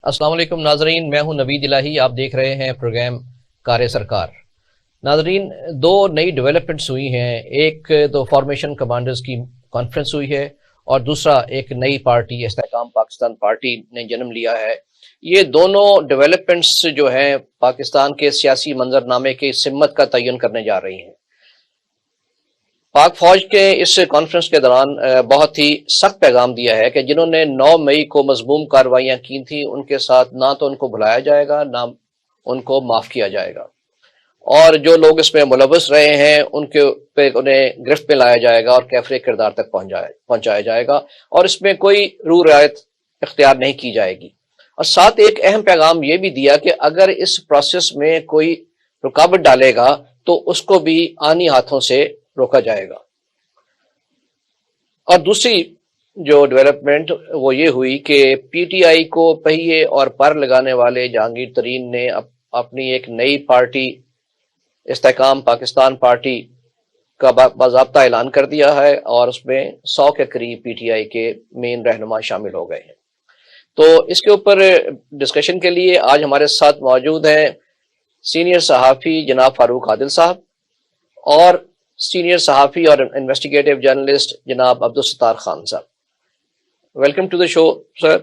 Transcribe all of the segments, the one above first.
السلام علیکم ناظرین، میں ہوں نوید الہی، آپ دیکھ رہے ہیں پروگرام کار سرکار۔ ناظرین، دو نئی ڈیولپمنٹس ہوئی ہیں، ایک تو فارمیشن کمانڈرز کی کانفرنس ہوئی ہے اور دوسرا ایک نئی پارٹی استحکام پاکستان پارٹی نے جنم لیا ہے۔ یہ دونوں ڈیولپمنٹس جو ہیں پاکستان کے سیاسی منظرنامے کی سمت کا تعین کرنے جا رہی ہیں۔ پاک فوج کے اس کانفرنس کے دوران بہت ہی سخت پیغام دیا ہے کہ جنہوں نے 9 مئی کو مذموم کارروائیاں کی تھیں ان کے ساتھ نہ تو ان کو بھلایا جائے گا نہ ان کو معاف کیا جائے گا، اور جو لوگ اس میں ملوث رہے ہیں ان کے پہ انہیں گرفت میں لایا جائے گا اور کیفر کردار تک پہنچایا جائے گا، اور اس میں کوئی رو رعایت اختیار نہیں کی جائے گی۔ اور ساتھ ایک اہم پیغام یہ بھی دیا کہ اگر اس پروسیس میں کوئی رکاوٹ ڈالے گا تو اس کو بھی آنی ہاتھوں سے روکا جائے گا۔ اور دوسری جو ڈیولپمنٹ وہ یہ ہوئی کہ پی ٹی آئی کو پہیے اور پر لگانے والے جہانگیر ترین نے اپنی ایک نئی پارٹی استحکام پاکستان پارٹی کا باضابطہ اعلان کر دیا ہے، اور اس میں 100 کے قریب پی ٹی آئی کے مین رہنما شامل ہو گئے ہیں۔ تو اس کے اوپر ڈسکشن کے لیے آج ہمارے ساتھ موجود ہیں سینئر صحافی جناب فاروق عادل صاحب اور سینئر صحافی اور انویسٹیگیٹو جرنلسٹ جناب عبدالستار خان صاحب۔ ویلکم ٹو دا شو سر۔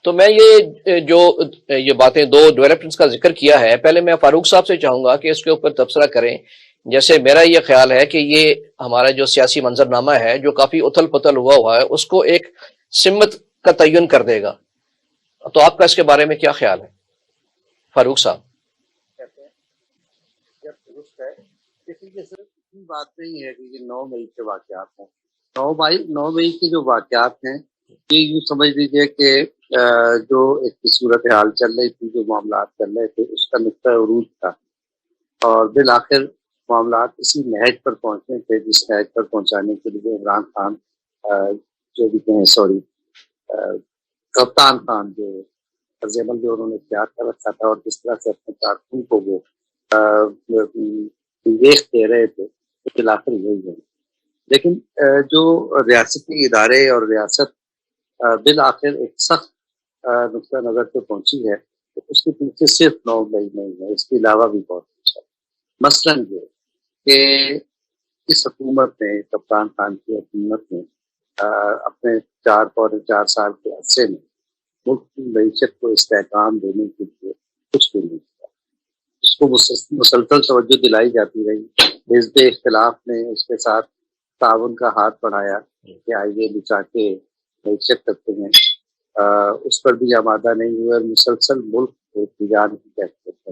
تو میں یہ باتیں دو ڈیولپمنٹس کا ذکر کیا ہے، پہلے میں فاروق صاحب سے چاہوں گا کہ اس کے اوپر تبصرہ کریں۔ جیسے میرا یہ خیال ہے کہ یہ ہمارا جو سیاسی منظرنامہ ہے جو کافی اتھل پتھل ہوا ہے اس کو ایک سمت کا تعین کر دے گا، تو آپ کا اس کے بارے میں کیا خیال ہے فاروق صاحب؟ کہتے ہیں جب درست ہے، کسی کے صرف اتنی بات نہیں ہے کہ یہ 9 مئی کے واقعات ہیں۔ 9 مئی کے جو واقعات ہیں یہ یوں سمجھ لیجیے کہ جو ایک صورتحال چل رہی تھی، جو معاملات چل رہے تھے، اس کا نقطہ عروج تھا، اور بالآخر معاملات اسی نہج پر پہنچنے تھے جس نہج پر پہنچانے کے لیے عمران خان جو بھی کہیں کپتان خان جو طرز عمل جو انہوں نے اختیار کر رکھا تھا اور جس طرح سے اپنے کارکنوں کو وہ دیکھ دے رہے تھے، بالآخر یہی ہے۔ لیکن جو ریاستی ادارے اور ریاست بالآخر ایک سخت نقطہ نظر پہ پہنچی ہے، تو اس کے پیچھے صرف 9 مئی نہیں ہے، اس کے علاوہ بھی بہت کچھ ہے۔ مثلاً یہ کہ اس حکومت نے، کپتان خان کی حکومت نے اپنے 4 سال کے عرصے میں ملک کی معیشت کو استحکام دینے کے لیے کچھ بھی نہیں کیا۔ اس کو مسلسل توجہ دلائی جاتی رہی، حزب اختلاف نے اس کے ساتھ تعاون کا ہاتھ بڑھایا کہ آئیے بچا کے معیشت کرتے ہیں، اس پر بھی آمادہ نہیں ہوئے اور مسلسل ملک کو تجارت کی کیفیت کرتے،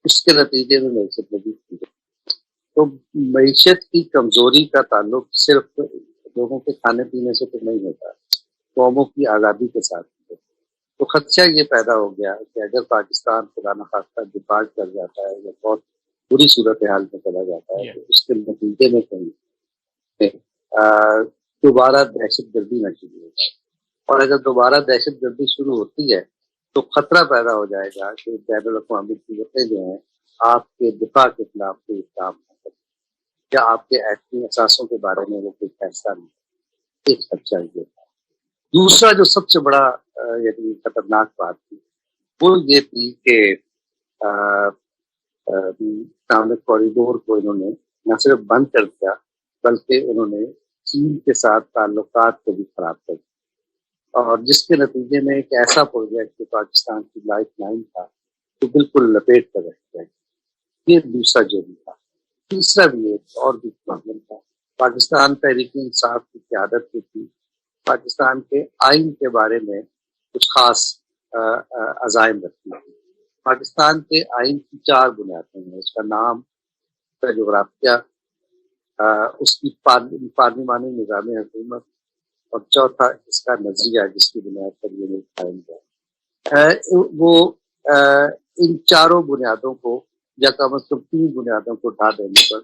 اس کے نتیجے میں معیشت لگی تھی۔ تو معیشت کی کمزوری کا تعلق صرف لوگوں کے کھانے پینے سے تو نہیں ہوتا، قوموں کی آزادی کے ساتھ ہے۔ تو خدشہ یہ پیدا ہو گیا کہ اگر پاکستان خدا نخواستہ ڈیفالٹ کر جاتا ہے یا بہت بری صورتحال میں چلا جاتا ہے، تو اس کے نتیجے میں کہیں دوبارہ دہشت گردی نہ شروع ہو جائے، اور اگر دوبارہ دہشت گردی شروع ہوتی ہے تو خطرہ پیدا ہو جائے گا کہ بین الاقوامی قوتیں جو ہیں آپ کے دفاع کے خلاف کوئی اقدام نہ کریں یا آپ کے ایٹمی اثاثوں کے بارے میں وہ کوئی فیصلہ نہیں کریں۔ ایک خدشہ یہ تھا۔ دوسرا جو سب سے بڑا یعنی خطرناک بات تھی وہ یہ تھی کہ اکنامک کوریڈور کو انہوں نے نہ صرف بند کر دیا بلکہ انہوں نے چین کے ساتھ تعلقات کو بھی خراب کر دیا، اور جس کے نتیجے میں ایک ایسا پروجیکٹ جو پاکستان کی لائف لائن تھا تو بالکل لپیٹ کر رکھ دیا۔ یہ دوسرا جو بھی تھا۔ تیسرا بھی ایک اور بھی پرابلم تھا، پاکستان تحریک انصاف کی قیادت جو تھی پاکستان کے آئین کے بارے میں کچھ خاص عزائم رکھتی تھی۔ پاکستان کے آئین کی 4 بنیادیں ہیں، اس کا نام، اس کا جغرافیہ، اس کی پارلیمانی نظام حکومت، اور چوتھا اس کا نظریہ جس کی بنیاد پر یہ ملک قائم ہوا۔ وہ ان 4 بنیادوں کو یا کم از کم 3 بنیادوں کو ڈھا دینے پر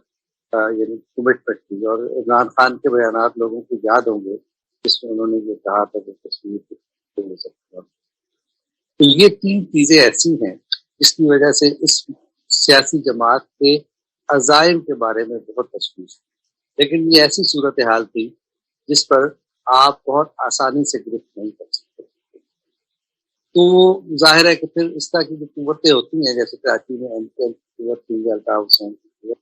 یعنی کمٹمنٹ کی، اور عمران خان کے بیانات لوگوں کو یاد ہوں گے جس میں انہوں نے یہ کہا تھا کہ کشمیر ہو سکتا۔ تو یہ 3 چیزیں ایسی ہیں جس کی وجہ سے اس سیاسی جماعت کے عزائم کے بارے میں بہت تشویش ہے، لیکن یہ ایسی صورتحال تھی جس پر آپ بہت آسانی سے گرفت نہیں کر سکتے۔ تو ظاہر ہے کہ پھر اس طرح کی جو قوتیں ہوتی ہیں جیسے کراچی میں MKM کی قوت تھی، الطاف حسین کی قوت،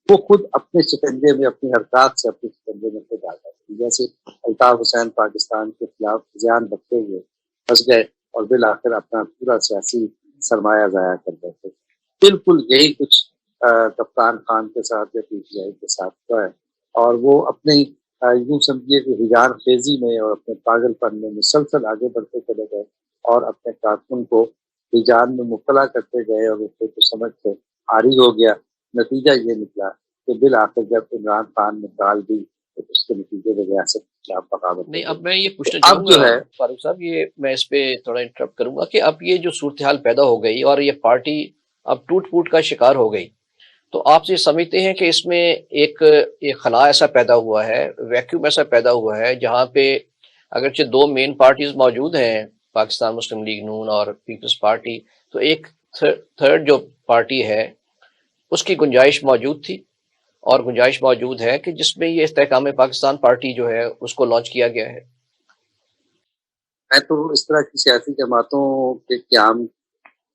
وہ خود اپنے شکنجے میں اپنی حرکات سے اپنے شکنجے میں خود آ جاتی ہے. جیسے الطاف حسین پاکستان کے خلاف زیان بکتے ہوئے پھنس گئے اور بالآخر اپنا پورا سیاسی سرمایہ ضائع کر دیتے. بالکل یہی کچھ کپتان خان کے ساتھ یا PTI کے ساتھ ہوا ہے، اور وہ اپنے یوں سمجھیے کہ ہجان خیزی میں اور اپنے پاگل پن میں مسلسل آگے بڑھتے چلے گئے اور اپنے کارکن کو ہجان میں مبتلا کرتے گئے اور اس کو سمجھ سے عاری ہو گیا. نتیجہ یہ نکلا کہ بالآخر جب عمران خان نے ڈال دی تو اس کے نتیجے میں ریاست کے خلاف بغاوت. نہیں، اب میں یہ پوچھنا چاہوں گا فاروق صاحب، یہ میں اس پہ تھوڑا انٹرپٹ کروں گا کہ اب یہ جو صورتحال پیدا ہو گئی اور یہ پارٹی اب ٹوٹ پھوٹ کا شکار ہو گئی، تو آپ سے سمجھتے ہیں کہ اس میں ایک خلا ایسا پیدا ہوا ہے، ویکیوم ایسا پیدا ہوا ہے جہاں پہ اگرچہ دو مین پارٹیز موجود ہیں، پاکستان مسلم لیگ نون اور پیپلز پارٹی، تو ایک تھرڈ جو پارٹی ہے اس کی گنجائش موجود تھی اور گنجائش موجود ہے کہ جس میں یہ استحکام پاکستان پارٹی جو ہے اس کو لانچ کیا گیا ہے. میں تو اس طرح کی سیاسی جماعتوں کے قیام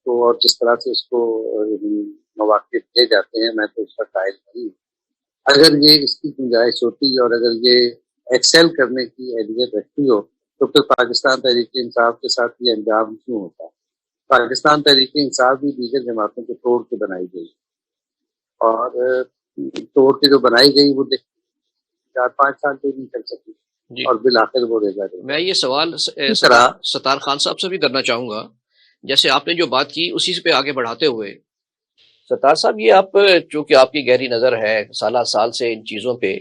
کو اور جس طرح سے اس کو مواقع دیے جاتے ہیں، میں تو اس کا قائل نہیں. اگر یہ اس کی گنجائش ہوتی اور اگر یہ ایکسیل کرنے کی اہلیت رکھتی ہو تو پھر پاکستان تحریک انصاف کے ساتھ یہ انجام کیوں ہوتا ہے؟ پاکستان تحریک انصاف بھی دیگر جماعتوں کو توڑ کے بنائی گئی اور توڑ کے جو بنائی گئی وہ 4-5 سال پہ نہیں چل سکی جی. اور بالآخر وہ رہ گئی. میں یہ سوال ستار خان صاحب سے بھی کرنا چاہوں گا، جیسے آپ نے جو بات کی اسی پہ آگے بڑھاتے ہوئے. ستار صاحب، یہ آپ چونکہ آپ کی گہری نظر ہے سالہ سال سے ان چیزوں پہ،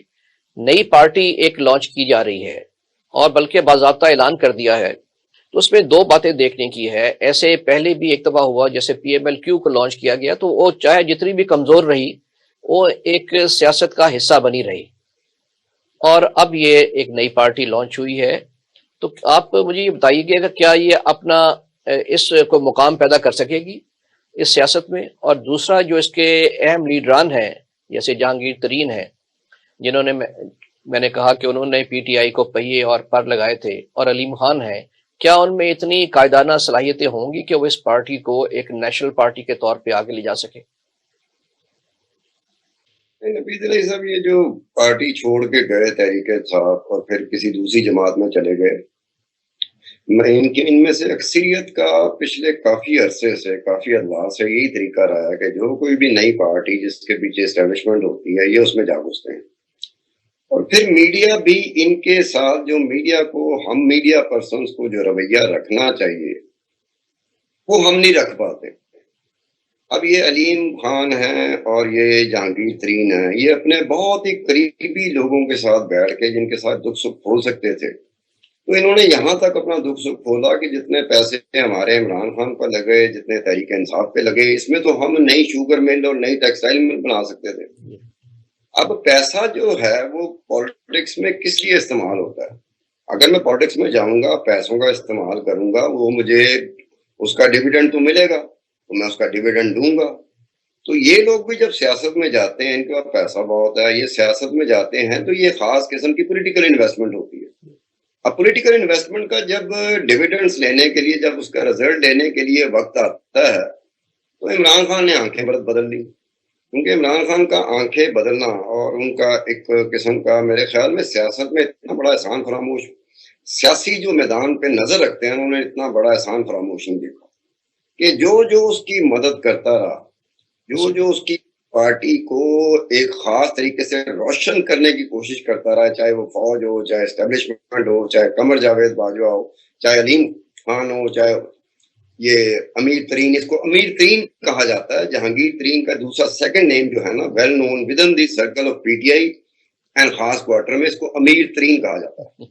نئی پارٹی ایک لانچ کی جا رہی ہے اور بلکہ باضابطہ اعلان کر دیا ہے، تو اس میں دو باتیں دیکھنے کی ہے. ایسے پہلے بھی ایک دفعہ ہوا جیسے PMLQ کو لانچ کیا گیا تو وہ چاہے جتنی بھی کمزور رہی وہ ایک سیاست کا حصہ بنی رہی، اور اب یہ ایک نئی پارٹی لانچ ہوئی ہے. تو آپ مجھے یہ بتائیے کہ کیا یہ اپنا اس کو مقام پیدا کر سکے گی اس سیاست میں؟ اور دوسرا جو اس کے اہم لیڈران ہیں جیسے جہانگیر ترین ہیں، جنہوں نے میں نے کہا کہ انہوں نے PTI کو پہیے اور پر لگائے تھے، اور علیم خان ہیں، کیا ان میں اتنی قائدانہ صلاحیتیں ہوں گی کہ وہ اس پارٹی کو ایک نیشنل پارٹی کے طور پہ آگے لے جا سکے؟ نبید علیہ صاحب، یہ جو پارٹی چھوڑ کے گئے تحریک انصاف اور پھر کسی دوسری جماعت میں چلے گئے، ان میں سے اکثریت کا پچھلے کافی عرصے سے کافی انداز سے یہی طریقہ رہا ہے کہ جو کوئی بھی نئی پارٹی جس کے پیچھے اسٹیبلشمنٹ ہوتی ہے یہ اس میں جا گھستے ہیں. اور پھر میڈیا بھی ان کے ساتھ، جو میڈیا کو ہم میڈیا پرسنز کو جو رویہ رکھنا چاہیے وہ ہم نہیں رکھ پاتے. اب یہ علیم خان ہیں اور یہ جہانگیر ترین ہیں، یہ اپنے بہت ہی قریبی لوگوں کے ساتھ بیٹھ کے جن کے ساتھ دکھ سکھ کھول سکتے تھے، تو انہوں نے یہاں تک اپنا دکھ سکھ کھولا کہ جتنے پیسے ہمارے عمران خان پر لگے، جتنے تحریک انصاف پہ لگے، اس میں تو ہم نئی شوگر مل اور نئی ٹیکسٹائل مل بنا سکتے تھے. اب پیسہ جو ہے وہ پالیٹکس میں کس لیے استعمال ہوتا ہے؟ اگر میں پالیٹکس میں جاؤں گا، پیسوں کا استعمال کروں گا، وہ مجھے اس کا ڈیویڈنڈ تو ملے گا تو میں اس کا ڈیویڈنڈ دوں گا. تو یہ لوگ بھی جب سیاست میں جاتے ہیں، ان کے پاس پیسہ بہت ہے، یہ سیاست میں جاتے ہیں تو یہ خاص قسم کی پولیٹیکل انویسٹمنٹ ہوتی ہے. اب پولیٹیکل انویسٹمنٹ کا جب ڈیویڈنڈز لینے کے لیے، جب اس کا رزلٹ لینے کے لیے وقت آتا ہے تو عمران خان نے آنکھیں بدل لی. کیونکہ عمران خان کا آنکھیں بدلنا اور ان کا ایک قسم کا، میرے خیال میں سیاست میں اتنا بڑا احسان فراموش، سیاسی جو میدان پہ نظر رکھتے ہیں انہوں نے اتنا بڑا احسان فراموش نہیں دیکھا کہ جو اس کی مدد کرتا رہا، جو اس کی پارٹی کو ایک خاص طریقے سے روشن کرنے کی کوشش کرتا رہا، چاہے وہ فوج ہو، چاہے اسٹیبلشمنٹ ہو، چاہے قمر جاوید باجوہ ہو، چاہے علیم خان ہو، چاہے یہ امیر ترین، اس کو امیر ترین کہا جاتا ہے. جہانگیر ترین کا دوسرا سیکنڈ نیم جو ہے نا، well known within the circle of PTI and خاص کوارٹر میں، اس کو امیر ترین کہا جاتا ہے.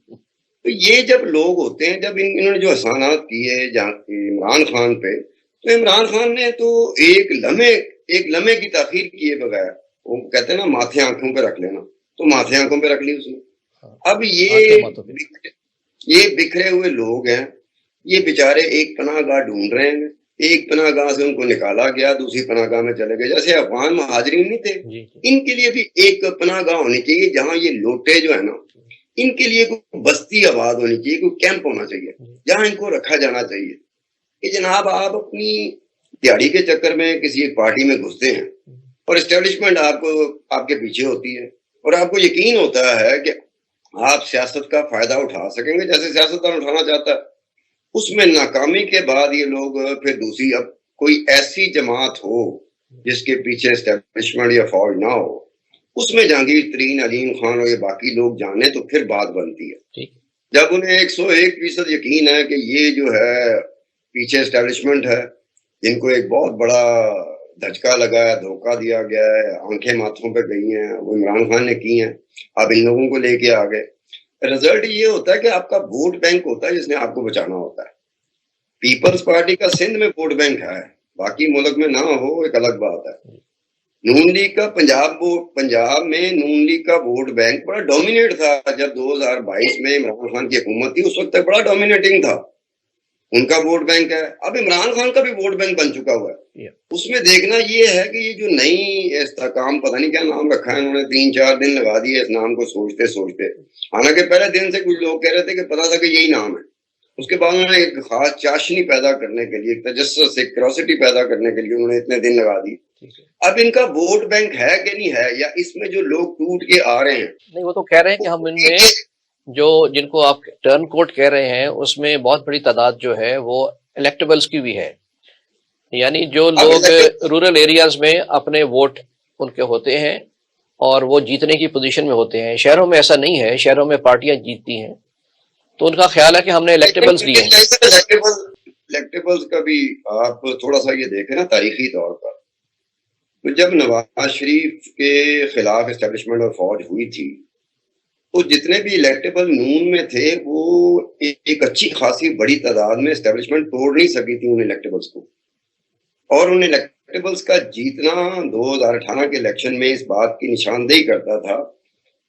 تو یہ جب لوگ ہوتے ہیں، جب انہوں نے جو احسانات کیے عمران خان پہ، تو عمران خان نے تو ایک لمحے کی تاخیر کیے بغیر، وہ کہتے ہیں نا ماتھے آنکھوں پہ رکھ لینا، تو ماتھے آنکھوں پہ رکھ لی اس نے. اب یہ بکھرے ہوئے لوگ ہیں، یہ بیچارے ایک پناہ گاہ ڈھونڈ رہے ہیں. ایک پناہ گاہ سے ان کو نکالا گیا، دوسری پناہ گاہ میں چلے گئے. جیسے افغان مہاجرین نہیں تھے، ان کے لیے بھی ایک پناہ گاہ ہونی چاہیے جہاں یہ لوٹے جو ہے نا، ان کے لیے کوئی بستی آباد ہونی چاہیے، کوئی کیمپ ہونا چاہیے جہاں ان کو رکھا جانا چاہیے. کہ جناب آپ اپنی دیہڑی کے چکر میں کسی ایک پارٹی میں گھستے ہیں اور اسٹیبلشمنٹ آپ کے پیچھے ہوتی ہے اور آپ کو یقین ہوتا ہے کہ آپ سیاست کا فائدہ اٹھا سکیں گے جیسے سیاستدان اٹھانا چاہتا ہے. اس میں ناکامی کے بعد یہ لوگ پھر دوسری اب کوئی ایسی جماعت ہو جس کے پیچھے اسٹیبلشمنٹ یا فوج نہ ہو, اس میں جہانگیر ترین, علیم خان اور یہ باقی لوگ جانے تو پھر بات بنتی ہے. جب انہیں 101% یقین ہے کہ یہ جو ہے پیچھے اسٹیبلشمنٹ ہے جن کو ایک بہت بڑا دھچکا لگا ہے, دھوکہ دیا گیا ہے, آنکھیں ماتھوں پہ گئی ہیں, وہ عمران خان نے کی ہیں, آپ ان لوگوں کو لے کے آ گئے. رزلٹ یہ ہوتا ہے کہ آپ کا ووٹ بینک ہوتا ہے جس نے آپ کو بچانا ہوتا ہے. پیپلز پارٹی کا سندھ میں ووٹ بینک ہے, باقی ملک میں نہ ہو ایک الگ بات ہے. نون لیگ کا پنجاب میں نون لیگ کا ووٹ بینک بڑا ڈومینیٹ تھا جب 2022 میں عمران خان کی حکومت تھی, اس وقت تک بڑا ڈومینیٹنگ تھا. ان کا ووٹ بینک ہے. اب عمران خان کا بھی ووٹ بینک بن چکا ہوا ہے. اس میں دیکھنا یہ ہے کہ یہ جو نئی استحکام, پتہ نہیں کیا نام رکھا ہے انہوں نے, 3-4 دن لگا دیے اس نام کو سوچتے سوچتے. حالانکہ پہلے دن سے کچھ لوگ کہہ رہے تھے کہ پتا تھا کہ یہی نام ہے. اس کے بعد انہوں نے ایک خاص چاشنی پیدا کرنے کے لیے, ایک تجسس, ایک کیوریوسٹی پیدا کرنے کے لیے انہوں نے اتنے دن لگا دی. اب ان کا ووٹ بینک ہے کہ نہیں ہے, یا اس میں جو لوگ ٹوٹ کے آ رہے ہیں, نہیں وہ تو کہہ رہے ہیں کہ ہم ان میں جو جن کو آپ ٹرن کوٹ کہہ رہے ہیں اس میں بہت بڑی تعداد جو ہے وہ الیکٹیبلز کی بھی ہے. یعنی جو لوگ رورل ایریاز میں اپنے ووٹ ان کے ہوتے ہیں اور وہ جیتنے کی پوزیشن میں ہوتے ہیں. شہروں میں ایسا نہیں ہے, شہروں میں پارٹیاں جیتتی ہیں تو ان کا خیال ہے کہ ہم نے الیکٹیبلز لیے ہیں. الیکٹیبلز کا بھی آپ تھوڑا سا یہ دیکھیں نا تاریخی طور پر, جب نواز شریف کے خلاف اسٹیبلشمنٹ اور فوج ہوئی تھی تو جتنے بھی الیکٹیبل نون میں تھے وہ ایک اچھی خاصی بڑی تعداد میں اسٹیبلشمنٹ توڑ نہیں سکی تھی ان الیکٹیبلز کو. اور ان الیکٹیبلز کا جیتنا 2018 کے الیکشن میں اس بات کی نشاندہی کرتا تھا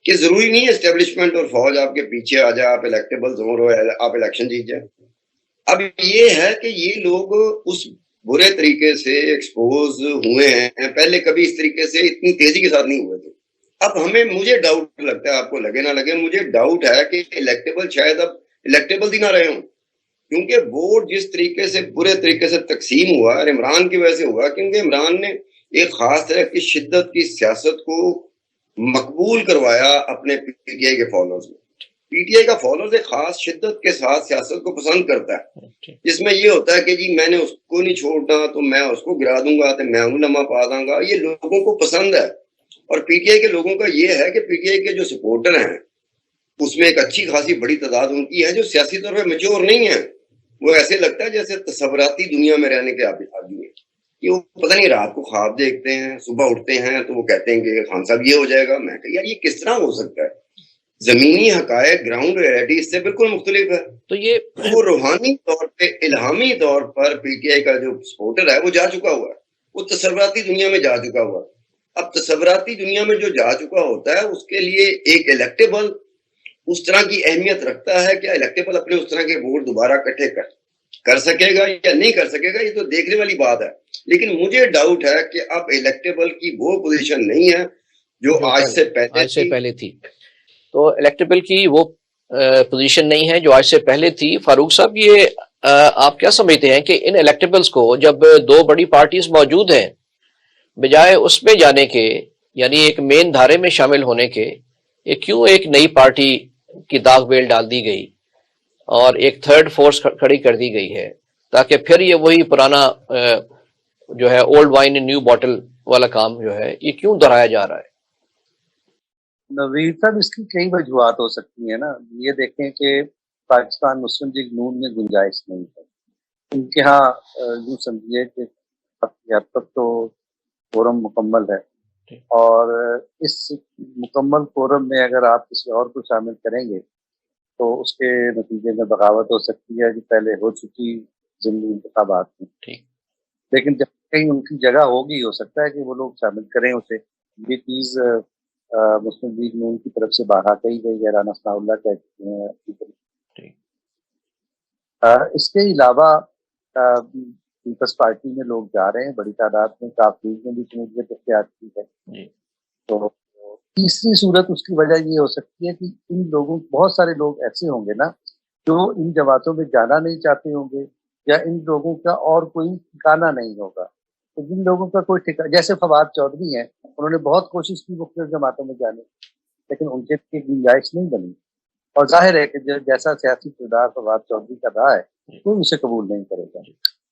کہ ضروری نہیں ہے اسٹیبلشمنٹ اور فوج آپ کے پیچھے آ جائے, آپ الیکٹیبلز ہوں اور آپ الیکشن جیت جائیں. اب یہ ہے کہ یہ لوگ اس برے طریقے سے ایکسپوز ہوئے ہیں, پہلے کبھی اس طریقے سے اتنی تیزی کے ساتھ نہیں ہوئے تھے. اب مجھے ڈاؤٹ لگتا ہے, آپ کو لگے نہ لگے, مجھے ڈاؤٹ ہے کہ الیکٹیبل شاید اب الیکٹیبل ہی نہ رہے ہوں, کیونکہ ووٹ جس طریقے سے برے طریقے سے تقسیم ہوا اور عمران کی وجہ سے ہوا, کیونکہ عمران نے ایک خاص طرح کی شدت کی سیاست کو مقبول کروایا اپنے پی ٹی آئی کے فالوورز میں. پی ٹی آئی کا فالوورز ایک خاص شدت کے ساتھ سیاست کو پسند کرتا ہے, جس میں یہ ہوتا ہے کہ جی میں نے اس کو نہیں چھوڑنا تو میں اس کو گرا دوں گا, تو میں ہوں لمحہ پا دوں گا. یہ لوگوں کو پسند ہے. اور پی ٹی آئی کے لوگوں کا یہ ہے کہ پی ٹی آئی کے جو سپورٹر ہیں اس میں ایک اچھی خاصی بڑی تعداد ان کی ہے جو سیاسی طور پہ میچور نہیں ہے. وہ ایسے لگتا ہے جیسے تصوراتی دنیا میں رہنے کے آدمی ہیں. یہ وہ پتہ نہیں رات کو خواب دیکھتے ہیں, صبح اٹھتے ہیں تو وہ کہتے ہیں کہ خان صاحب یہ ہو جائے گا. میں کہ یار یہ کس طرح ہو سکتا ہے, زمینی حقائق گراؤنڈ ریئلٹی اس سے بالکل مختلف ہے. تو یہ وہ روحانی طور پہ, الہامی طور پر پی ٹی آئی کا جو سپورٹر ہے وہ جا چکا ہوا ہے, وہ تصوراتی دنیا میں جا چکا ہوا ہے. اب تصوراتی دنیا میں جو جا چکا ہوتا ہے اس کے لیے ایک الیکٹیبل اس طرح کی اہمیت رکھتا ہے. کیا الیکٹیبل اپنے اس طرح کے ووٹ دوبارہ اکٹھے کر سکے گا یا نہیں کر سکے گا, یہ تو دیکھنے والی بات ہے. لیکن مجھے ڈاؤٹ ہے کہ اب الیکٹیبل کی وہ پوزیشن نہیں ہے جو آج سے پہلے تھی. تو الیکٹیبل کی وہ پوزیشن نہیں ہے جو آج سے پہلے تھی. فاروق صاحب یہ آپ کیا سمجھتے ہیں کہ ان الیکٹیبلز کو جب دو بڑی پارٹیز موجود ہیں, بجائے اس میں جانے کے, یعنی ایک مین دھارے میں شامل ہونے کے, یہ کیوں ایک نئی پارٹی کی داغ بیل ڈال دی گئی اور ایک تھرڈ فورس کھڑی کر دی گئی ہے, تاکہ پھر یہ وہی پرانا جو ہے اولڈ وائن ان نیو بوٹل والا کام جو ہے یہ کیوں دہرایا جا رہا ہے؟ نوید صاحب, اس کی کئی وجوہات ہو سکتی ہیں نا. یہ دیکھیں کہ پاکستان مسلم لیگ نون میں گنجائش نہیں ہے. ان کے ہاں یوں سمجھیے کہ حد تک تو فورم مکمل ہے, اور اس مکمل فورم میں اگر آپ کسی اور کو شامل کریں گے تو اس کے نتیجے میں بغاوت ہو سکتی ہے جو پہلے ہو چکی ضمنی انتخابات میں. لیکن جب کہیں ان کی جگہ ہوگی, ہو سکتا ہے کہ وہ لوگ شامل کریں اسے. یہ چیز مسلم لیگ نون کی طرف سے بارہا کہی گئی ہے, رانا ثناء اللہ کہہ چکے ہیں اپنی طرف. اس کے علاوہ پیپلز پارٹی میں لوگ جا رہے ہیں بڑی تعداد میں, کافی نے بھی شمولیت اختیار کی ہے. تو تیسری صورت اس کی وجہ یہ ہو سکتی ہے کہ ان لوگوں, بہت سارے لوگ ایسے ہوں گے نا جو ان جماعتوں میں جانا نہیں چاہتے ہوں گے, یا ان لوگوں کا اور کوئی ٹھکانا نہیں ہوگا. تو جن لوگوں کا کوئی ٹھکانا، جیسے فواد چودھری ہیں، انہوں نے بہت کوشش کی مختلف جماعتوں میں جانے، لیکن ان کے لیے گنجائش نہیں بنی. اور ظاہر ہے کہ جیسا سیاسی کردار فواد چودھری کا رہا ہے کوئی اسے قبول نہیں کرے گا.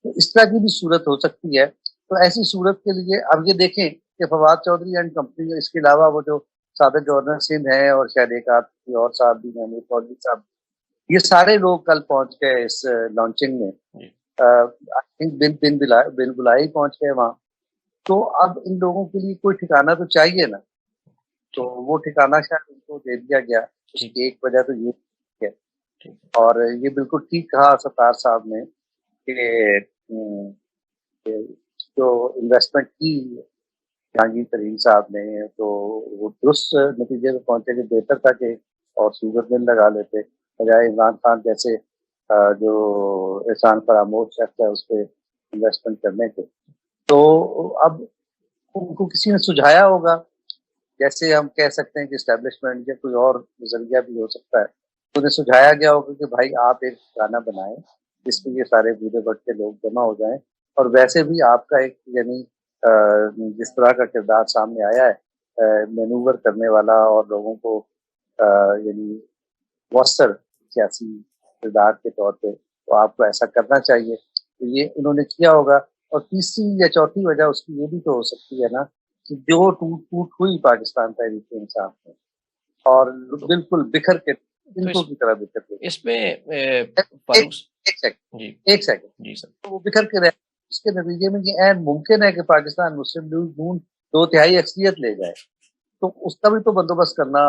تو اس طرح کی بھی صورت ہو سکتی ہے. تو ایسی صورت کے لیے اب یہ دیکھیں کہ فواد چودھری اینڈ کمپنی، اس کے علاوہ وہ جو سابق گورنر سندھ ہیں اور شاید ایک آدھ اور صاحب بھی، محمود فوجی صاحب، یہ سارے لوگ کل پہنچ گئے اس لانچنگ میں. بن بلائی پہنچ گئے وہاں. تو اب ان لوگوں کے لیے کوئی ٹھکانا تو چاہیے نا. تو وہ ٹھکانا شاید ان کو دے دیا گیا. اس کی ایک وجہ تو یہ ہے، اور یہ بالکل ٹھیک کہا ستار صاحب نے کہ جو انویسٹمنٹ کی جہانگیر ترین صاحب نے، تو وہ درست نتیجے پہ پہنچے کہ بہتر تھا کہ اور شوگر مل لگا لیتے، بجائے عمران خان جیسے جو احسان فراموش شخص ہے اس پہ انویسٹمنٹ کرنے کے. تو اب ان کو کسی نے سجھایا ہوگا، جیسے ہم کہہ سکتے ہیں کہ اسٹیبلشمنٹ یا کوئی اور نظریہ بھی ہو سکتا ہے. تو انہیں سجھایا گیا ہوگا کہ بھائی آپ ایک گانا بنائیں جس پہ یہ سارے بوڑھے بٹ کے لوگ جمع ہو جائیں، اور ویسے بھی آپ کا ایک یعنی جس طرح کا کردار سامنے آیا ہے مینوور کرنے والا اور لوگوں کو یعنی مؤثر سیاسی کردار کے طور پہ، تو آپ کو ایسا کرنا چاہیے. تو یہ انہوں نے کیا ہوگا. اور تیسری یا چوتھی وجہ اس کی یہ بھی تو ہو سکتی ہے نا کہ جو ٹوٹ ہوئی پاکستان تحریک انصاف میں اور بالکل بکھر کے انکوں کی طرح بکھر کے، اس میں ایک سیکنڈ جی سر، وہ بکھر کے رہے. اس کے نتیجے میں یہ عین ممکن ہے کہ پاکستان مسلم لیگ نون 2/3 اکثریت لے جائے. تو اس کا بھی تو بندوبست کرنا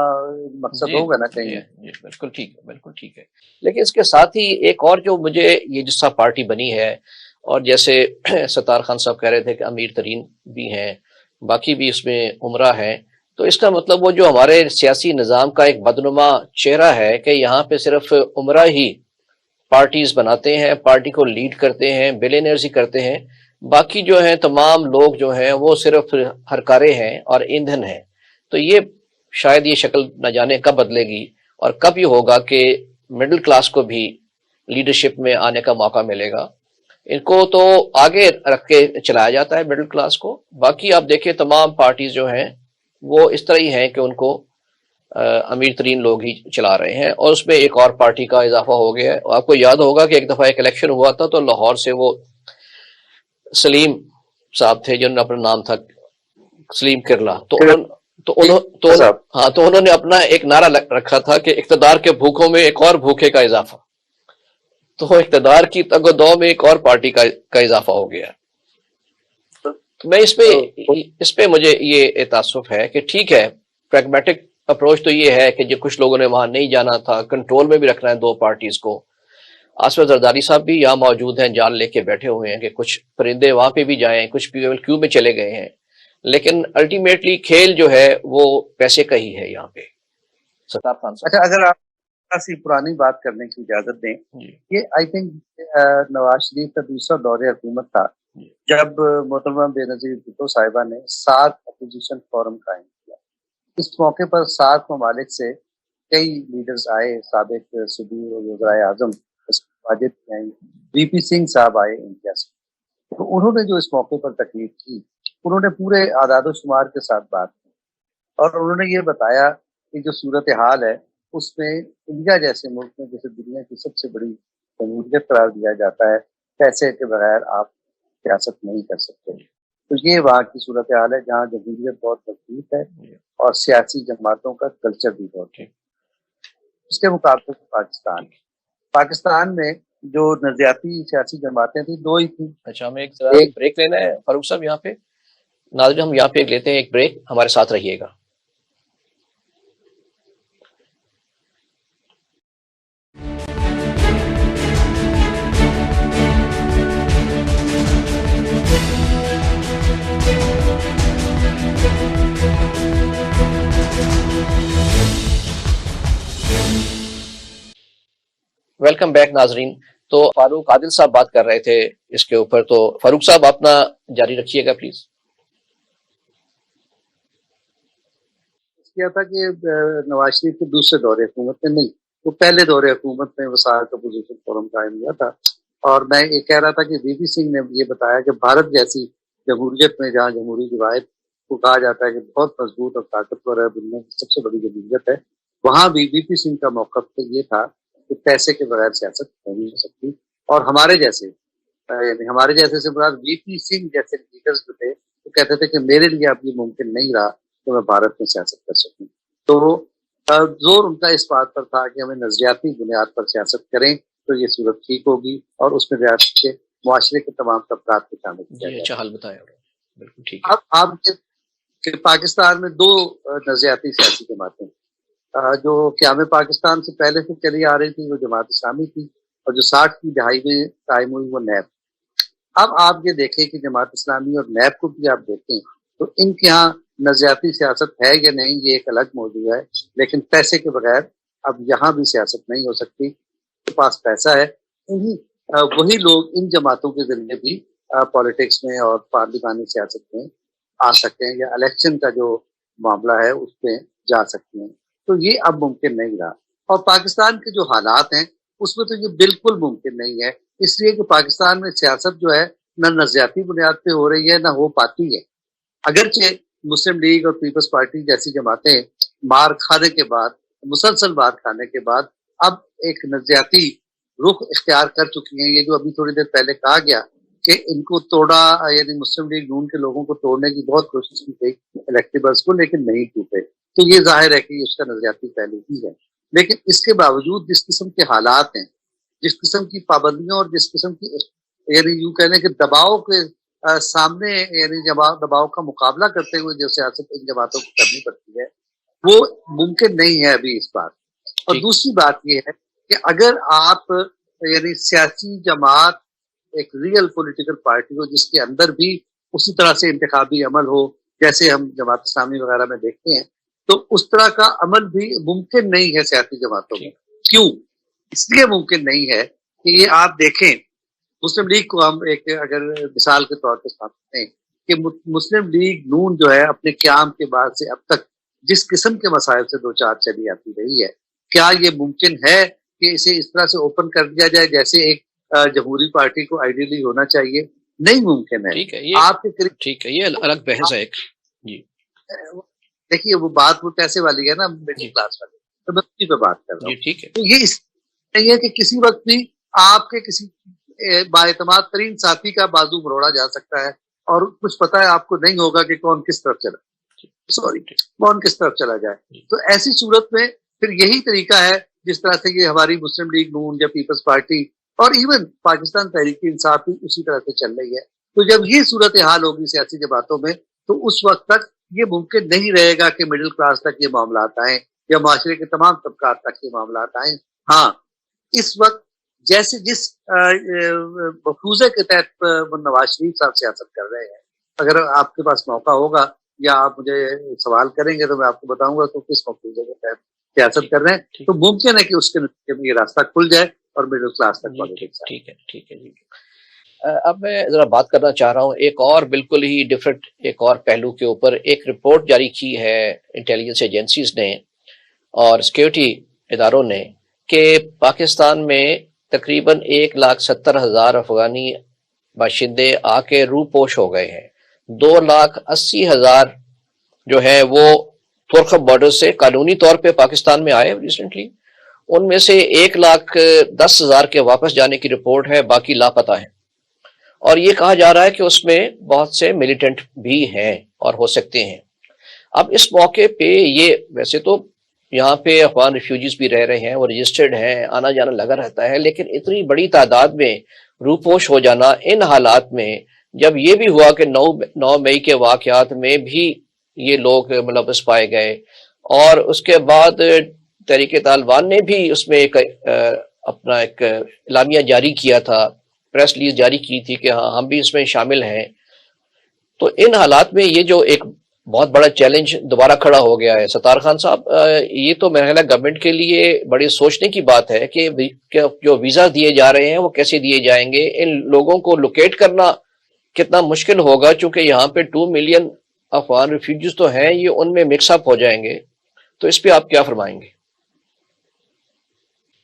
مقصد ہوگا نا کہیں. جی بالکل ٹھیک ہے، بالکل ٹھیک ہے. لیکن اس کے ساتھ ہی ایک اور جو مجھے یہ جس طرح پارٹی بنی ہے، اور جیسے ستار خان صاحب کہہ رہے تھے کہ امیر ترین بھی ہیں، باقی بھی اس میں عمرہ ہیں، تو اس کا مطلب وہ جو ہمارے سیاسی نظام کا ایک بدنما چہرہ ہے کہ یہاں پہ صرف عمرہ ہی پارٹیز بناتے ہیں، پارٹی کو لیڈ کرتے ہیں، بلینئرز ہی کرتے ہیں، باقی جو ہیں تمام لوگ جو ہیں وہ صرف ہرکارے ہیں اور ایندھن ہیں. تو یہ شاید یہ شکل نہ جانے کب بدلے گی، اور کب یہ ہوگا کہ مڈل کلاس کو بھی لیڈرشپ میں آنے کا موقع ملے گا. ان کو تو آگے رکھ کے چلایا جاتا ہے مڈل کلاس کو. باقی آپ دیکھیں تمام پارٹیز جو ہیں وہ اس طرح ہی ہیں کہ ان کو امیر ترین لوگ ہی چلا رہے ہیں. اور اس میں ایک اور پارٹی کا اضافہ ہو گیا ہے. آپ کو یاد ہوگا کہ ایک دفعہ ایک الیکشن ہوا تھا تو لاہور سے وہ سلیم صاحب تھے جنہوں نے اپنا نام تھا سلیم کرلا، تو انہوں نے اپنا ایک نعرہ رکھا تھا کہ اقتدار کے بھوکوں میں ایک اور بھوکے کا اضافہ. تو اقتدار کی تگ و دو میں ایک اور پارٹی کا اضافہ ہو گیا. تو میں اس پہ مجھے یہ تعصب ہے کہ ٹھیک ہے، پریگمیٹک اپروچ تو یہ ہے کہ جو کچھ لوگوں نے وہاں نہیں جانا تھا، کنٹرول میں بھی رکھنا ہے دو پارٹیز کو. آصف زرداری صاحب بھی یہاں موجود ہیں، جان لے کے بیٹھے ہوئے ہیں کہ کچھ پرندے وہاں پہ بھی جائیں، کچھ پی کیو میں چلے گئے ہیں، لیکن الٹیمیٹلی کھیل جو ہے وہ پیسے کا ہی ہے یہاں پہ. ستار خان صاحب، اچھا اگر آپ ایسی پرانی بات کرنے کی اجازت دیں، یہ آئی تھنک نواز شریف کا دوسرا دور حکومت تھا جب محترمہ بے نظیر بھٹو صاحبہ نے 7 اپوزیشن فورم قائم کیا. اس موقع پر 7 ممالک سے کئی لیڈرز آئے، سابق صدور اور وزرائے اعظم واجد وی پی سنگھ صاحب آئے انڈیا سے. تو انہوں نے جو اس موقع پر تقریر کی، انہوں نے پورے اعداد و شمار کے ساتھ بات کی، اور انہوں نے یہ بتایا کہ جو صورتحال ہے اس میں انڈیا جیسے ملک میں جیسے دنیا کی سب سے بڑی جمہوریت قرار دیا جاتا ہے، پیسے کے بغیر آپ سیاست نہیں کر سکتے. تو یہ وہاں کی صورتحال ہے جہاں جمہوریت بہت مضبوط ہے اور سیاسی جماعتوں کا کلچر بھی بہت ہے. اس کے مقابلے پاکستان میں جو نظریاتی سیاسی جماعتیں تھیں 2 ہی تھیں. اچھا ہمیں ایک بریک لینا ہے فاروق صاحب یہاں پہ. ناظرین ہم یہاں پہ لیتے ہیں ایک بریک، ہمارے ساتھ رہیے گا. ویلکم بیک ناظرین. تو فاروق عادل صاحب بات کر رہے تھے اس کے اوپر، تو فاروق صاحب اپنا جاری رکھیے گا پلیز. کیا تھا کہ نواز شریف کے دوسرے دور حکومت میں نہیں، تو پہلے دور حکومت میں وساط اپوزیشن فورم قائم ہوا تھا. اور میں یہ کہہ رہا تھا کہ وی پی سنگھ نے یہ بتایا کہ بھارت جیسی جمہوریت میں جہاں جمہوری روایت کو کہا جاتا ہے کہ بہت مضبوط اور طاقتور ہے، دنیا کی سب سے بڑی جمہوریت ہے، وہاں بھی وی پی سنگھ کا موقف یہ تھا کہ پیسے کے بغیر سیاست نہیں ہو سکتی، اور ہمارے جیسے یعنی ہمارے جیسے سے مراد وی پی سنگھ جیسے لیڈرز جو تھے وہ کہتے تھے کہ میرے لیے اب یہ ممکن نہیں رہا کہ میں بھارت میں سیاست کر سکوں. تو زور ان کا اس بات پر تھا کہ ہمیں نظریاتی بنیاد پر سیاست کریں تو یہ صورت ٹھیک ہوگی، اور اس میں ریاست کے معاشرے کے تمام طبقات کو شامل کیا جائے. اچھا حل بتایا، بالکل ٹھیک. اب آپ کہ پاکستان میں دو نظریاتی سیاسی جماعتیں جو قیام پاکستان سے پہلے سے چلی آ رہی تھی، وہ جماعت اسلامی تھی، اور جو 60 کی دہائی میں قائم ہوئی وہ نیب. اب آپ یہ دیکھیں کہ جماعت اسلامی اور نیب کو بھی آپ دیکھیں تو ان کے ہاں نظریاتی سیاست ہے یا نہیں یہ ایک الگ موضوع ہے، لیکن پیسے کے بغیر اب یہاں بھی سیاست نہیں ہو سکتی. کے پاس پیسہ ہے، وہی لوگ ان جماعتوں کے ذریعے بھی پالیٹکس میں اور پارلیمانی سیاست میں آ سکتے ہیں، یا الیکشن کا جو معاملہ ہے اس میں جا سکتے ہیں. تو یہ اب ممکن نہیں رہا، اور پاکستان کے جو حالات ہیں اس میں تو یہ بالکل ممکن نہیں ہے، اس لیے کہ پاکستان میں سیاست جو ہے نہ نظریاتی بنیاد پہ ہو رہی ہے نہ ہو پاتی ہے. اگرچہ مسلم لیگ اور پیپلز پارٹی جیسی جماعتیں مار کھانے کے بعد، مسلسل مار کھانے کے بعد اب ایک نظریاتی رخ اختیار کر چکی ہیں. یہ جو ابھی تھوڑی دیر پہلے کہا گیا کہ ان کو توڑا، یعنی مسلم لیگ نون کے لوگوں کو توڑنے کی بہت کوشش کی گئی الیکٹیبلز کو، لیکن نہیں ٹوٹے، تو یہ ظاہر ہے کہ اس کا نظریاتی پہلو ہی ہے. لیکن اس کے باوجود جس قسم کے حالات ہیں، جس قسم کی پابندیوں اور جس قسم کی یعنی یوں کہنے کہ دباؤ کے سامنے، یعنی دباؤ کا مقابلہ کرتے ہوئے جو سیاست ان جماعتوں کو کرنی پڑتی ہے وہ ممکن نہیں ہے ابھی اس بات. اور دوسری بات یہ ہے کہ اگر آپ یعنی سیاسی جماعت ایک ریئل پولیٹیکل پارٹی ہو جس کے اندر بھی اسی طرح سے انتخابی عمل ہو جیسے ہم جماعت اسلامی وغیرہ میں دیکھتے ہیں، تو اس طرح کا عمل بھی ممکن نہیں ہے سیاسی جماعتوں میں. کیوں؟ اس لیے ممکن نہیں ہے کہ یہ آپ دیکھیں مسلم لیگ کو ہم ایک اگر مثال کے طور پہ سامنے کہ مسلم لیگ نون جو ہے اپنے قیام کے بعد سے اب تک جس قسم کے مسائل سے دو چار چلی آتی رہی ہے، کیا یہ ممکن ہے کہ اسے اس طرح سے اوپن کر دیا جائے جیسے ایک جمہوری پارٹی کو آئیڈیلی ہونا چاہیے؟ نہیں ممکن ہے. آپ کے قریب ٹھیک ہے، یہ الگ بحث ہے ایک. جی دیکھیے وہ بات وہ کیسے والی ہے نا، مڈل کلاس والی، تو میں اسی پہ بات کر رہا ہوں. ٹھیک ہے. تو یہ اس نہیں ہے کہ کسی وقت بھی آپ کے کسی بااعتماد ترین ساتھی کا بازو مروڑا جا سکتا ہے اور کچھ پتا ہے آپ کو نہیں ہوگا کہ کون کس طرف چلا جائے. تو ایسی صورت میں پھر یہی طریقہ ہے جس طرح سے یہ ہماری مسلم لیگ نون یا پیپلز پارٹی اور ایون پاکستان تحریک انصاف بھی اسی طرح سے چل رہی ہے. تو جب یہ صورتحال ہوگی سیاسی جماعتوں میں تو اس وقت تک یہ ممکن نہیں رہے گا کہ مڈل کلاس تک یہ معاملات آئیں یا معاشرے کے تمام طبقات تک یہ معاملات آئیں. ہاں اس وقت جیسے جس مفروضے کے تحت نواز شریف صاحب سیاست کر رہے ہیں، اگر آپ کے پاس موقع ہوگا یا آپ مجھے سوال کریں گے تو میں آپ کو بتاؤں گا تو کس مفروضے کے تحت سیاست کر رہے ہیں، تو ممکن ہے کہ اس کے نتیجے میں یہ راستہ کھل جائے اور مڈل کلاس تک پہنچ جائے. ٹھیک ہے جی. اب میں ذرا بات کرنا چاہ رہا ہوں ایک اور بالکل ہی ڈفرینٹ ایک اور پہلو کے اوپر. ایک رپورٹ جاری کی ہے انٹیلیجنس ایجنسیز نے اور سیکیورٹی اداروں نے کہ پاکستان میں تقریباً 1,70,000 افغانی باشندے آ کے روپوش ہو گئے ہیں. 2,80,000 جو ہے وہ تورخم بارڈر سے قانونی طور پہ پاکستان میں آئے ریسنٹلی. ان میں سے 1,10,000 کے واپس جانے کی رپورٹ ہے، باقی لاپتہ ہیں. اور یہ کہا جا رہا ہے کہ اس میں بہت سے ملیٹنٹ بھی ہیں اور ہو سکتے ہیں. اب اس موقع پہ یہ ویسے تو یہاں پہ افغان ریفیوجیز بھی رہ رہے ہیں، وہ رجسٹرڈ ہیں، آنا جانا لگا رہتا ہے، لیکن اتنی بڑی تعداد میں روپوش ہو جانا ان حالات میں، جب یہ بھی ہوا کہ 9 مئی کے واقعات میں بھی یہ لوگ ملوث پائے گئے، اور اس کے بعد تحریک طالبان نے بھی اس میں ایک اپنا ایک اعلامیہ جاری کیا تھا، پریس ریلیز جاری کی تھی کہ ہاں ہم بھی اس میں شامل ہیں. تو ان حالات میں یہ جو ایک بہت بڑا چیلنج دوبارہ کھڑا ہو گیا ہے. ستار خان صاحب، یہ تو میرا خیال ہے گورنمنٹ کے لیے بڑی سوچنے کی بات ہے کہ جو ویزا دیے جا رہے ہیں وہ کیسے دیے جائیں گے. ان لوگوں کو لوکیٹ کرنا کتنا مشکل ہوگا، چونکہ یہاں پہ 2 ملین افغان ریفیوجیز تو ہیں، یہ ان میں مکس اپ ہو جائیں گے. تو اس پہ آپ کیا فرمائیں گے؟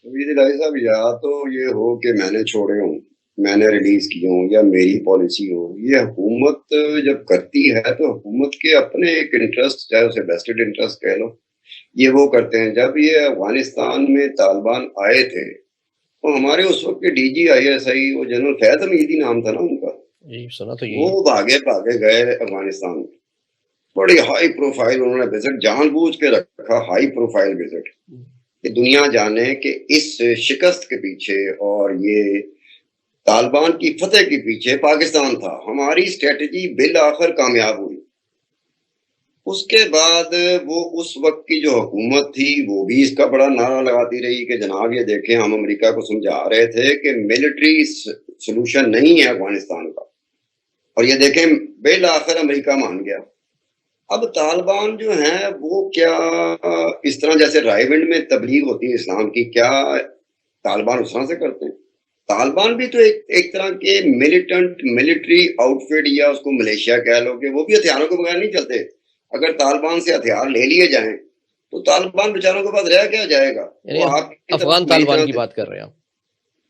صاحب، یا تو یہ ہو کہ میں نے چھوڑے ہوں میں نے ریلیز کی ہوں یا میری پالیسی ہو، یہ حکومت جب کرتی ہے تو حکومت کے اپنے ایک انٹرسٹ، چاہے اسے بیسٹڈ انٹرسٹ کہہ لو، یہ وہ کرتے ہیں. جب یہ افغانستان میں طالبان آئے تھے تو ہمارے اس وقت کے D G I S I, وہ جنرل فیض حمیدی نام تھا نا ان کا، سنا تو وہ بھاگے گئے افغانستان میں. بڑی ہائی پروفائل انہوں نے وزٹ جان بوجھ کے رکھا، ہائی پروفائل وزٹ، کہ دنیا جانے کہ اس شکست کے پیچھے اور یہ طالبان کی فتح کے پیچھے پاکستان تھا. ہماری اسٹریٹجی بالآخر کامیاب ہوئی. اس کے بعد وہ اس وقت کی جو حکومت تھی وہ بھی اس کا بڑا نعرہ لگاتی رہی کہ جناب یہ دیکھیں، ہم امریکہ کو سمجھا رہے تھے کہ ملٹری سولوشن نہیں ہے افغانستان کا، اور یہ دیکھیں بالآخر امریکہ مان گیا. اب طالبان جو ہیں وہ کیا اس طرح جیسے رائیونڈ میں تبلیغ ہوتی ہے اسلام کی، کیا طالبان اس طرح سے کرتے ہیں؟ طالبان بھی تو ایک طرح کے ملیٹنٹ ملٹری آؤٹ فٹ، یا اس کو ملیشیا کہہ لو، کہ وہ بھی ہتھیاروں کے بغیر نہیں چلتے. اگر طالبان سے ہتھیار لے لیے جائیں تو طالبان بیچاروں کے پاس رہ کیا جائے گا؟ یعنی افغان طالبان کی بات کر رہے ہیں آپ؟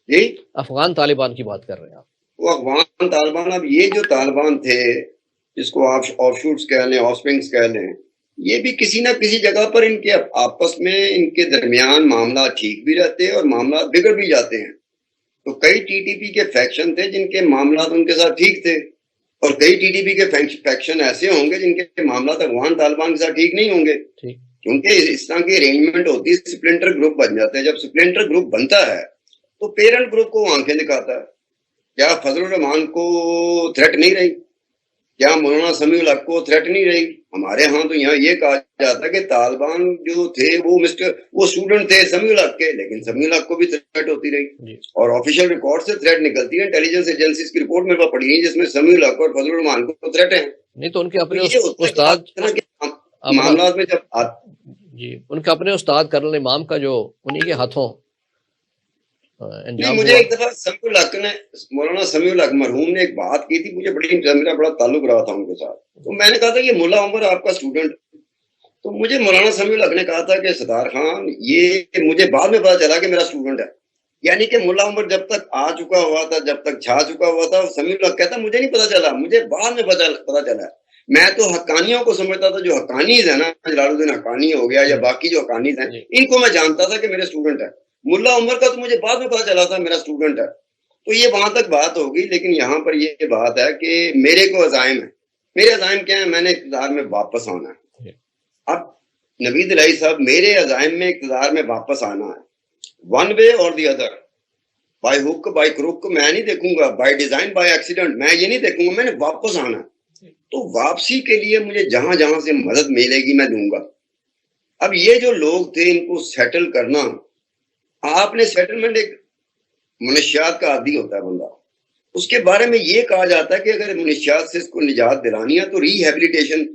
جی افغان طالبان کی بات کر رہے ہیں آپ؟ وہ افغان طالبان. اب یہ جو طالبان تھے جس کو آپ آف شوٹس کہہ لیں، آف سپرنگس کہہ لیں، یہ بھی کسی نہ کسی جگہ پر ان کے آپس میں ان کے درمیان معاملات ٹھیک بھی رہتے ہیں اور معاملات بگڑ بھی جاتے ہیں. تو کئی ٹی ٹی پی کے فیکشن تھے جن کے معاملات ان کے ساتھ ٹھیک تھے، اور کئی ٹی ٹی پی کے فیکشن ایسے ہوں گے جن کے معاملات افغان طالبان کے ساتھ ٹھیک نہیں ہوں گے. کیونکہ اس طرح کی ارینجمنٹ ہوتی ہے، سپلنٹر گروپ بن جاتے ہیں. جب سپلنٹر گروپ بنتا ہے تو پیرنٹ گروپ کو آنکھیں دکھاتا ہے. کیا فضل الرحمان کو تھریٹ نہیں رہی؟ کیا مولانا سمیع الحق کو تھریٹ نہیں رہی؟ ہمارے ہاں تو یہاں یہ کہا جاتا ہے کہ طالبان جو تھے وہ اسٹوڈنٹ تھے سمیع الحق کے، لیکن سمیع الحق کو بھی تھریٹ ہوتی رہی. اور آفیشیل ریکارڈ سے تھریٹ نکلتی ہے، انٹیلیجنس ایجنسیز کی رپورٹ میرے پاس پڑی ہے جس میں سمیع الحق اور فضل الرحمان کو تھریٹ ہیں. نہیں تو ان کے اپنے استاد معاملات میں جب جی ان کے اپنے استاد کرنل امام کا جو انہی کے ہاتھوں مجھے ایک دفعہ سمیع الحق نے، مولانا سمیع الحق مرحوم نے ایک بات کی تھی، مجھے میرا بڑا تعلق رہا تھا ان کے ساتھ. تو میں نے کہا تھا یہ ملا عمر آپ کا اسٹوڈنٹ، تو مجھے مولانا سمیع الحق نے کہا تھا کہ ستار خان، یہ مجھے بعد میں پتا چلا کہ میرا اسٹوڈنٹ ہے. یعنی کہ ملا عمر جب تک آ چکا ہوا تھا، جب تک چھا چکا ہوا تھا، سمیع الحق کہتا مجھے نہیں پتا چلا، مجھے بعد میں پتا چلا. میں تو حقانیوں کو سمجھتا تھا، جو حقانیز ہیں نا، جلال الدین حقانی ہو گیا یا باقی جو حقانیز ہیں، ان کو میں جانتا تھا کہ میرے اسٹوڈنٹ ہے. ملا عمر کا تو مجھے بعد میں پتا چلا تھا میرا اسٹوڈنٹ ہے. تو یہ وہاں تک بات ہوگی. لیکن یہاں پر یہ بات ہے کہ میرے کو عزائم ہے. میرے عزائم کیا ہے؟ میں نے اقتدار میں واپس آنا ہے. اب نوید الہی صاحب، میرے عزائم میں اقتدار میں واپس آنا ہے، ون وے اور the other, by hook by crook. میں نہیں دیکھوں گا بائی ڈیزائن بائی ایکسیڈنٹ، میں یہ نہیں دیکھوں گا. میں نے واپس آنا ہے. تو واپسی کے لیے مجھے جہاں جہاں سے مدد ملے گی میں دوں گا. اب یہ جو لوگ تھے ان کو سیٹل کرنا، آپ نے سیٹلمنٹ، ایک منشیات کا عادی ہوتا ہے بندہ، اس کے بارے میں یہ کہا جاتا ہے کہ اگر منشیات سے اس کو نجات دلانی ہے تو ری ہیبلیٹیشن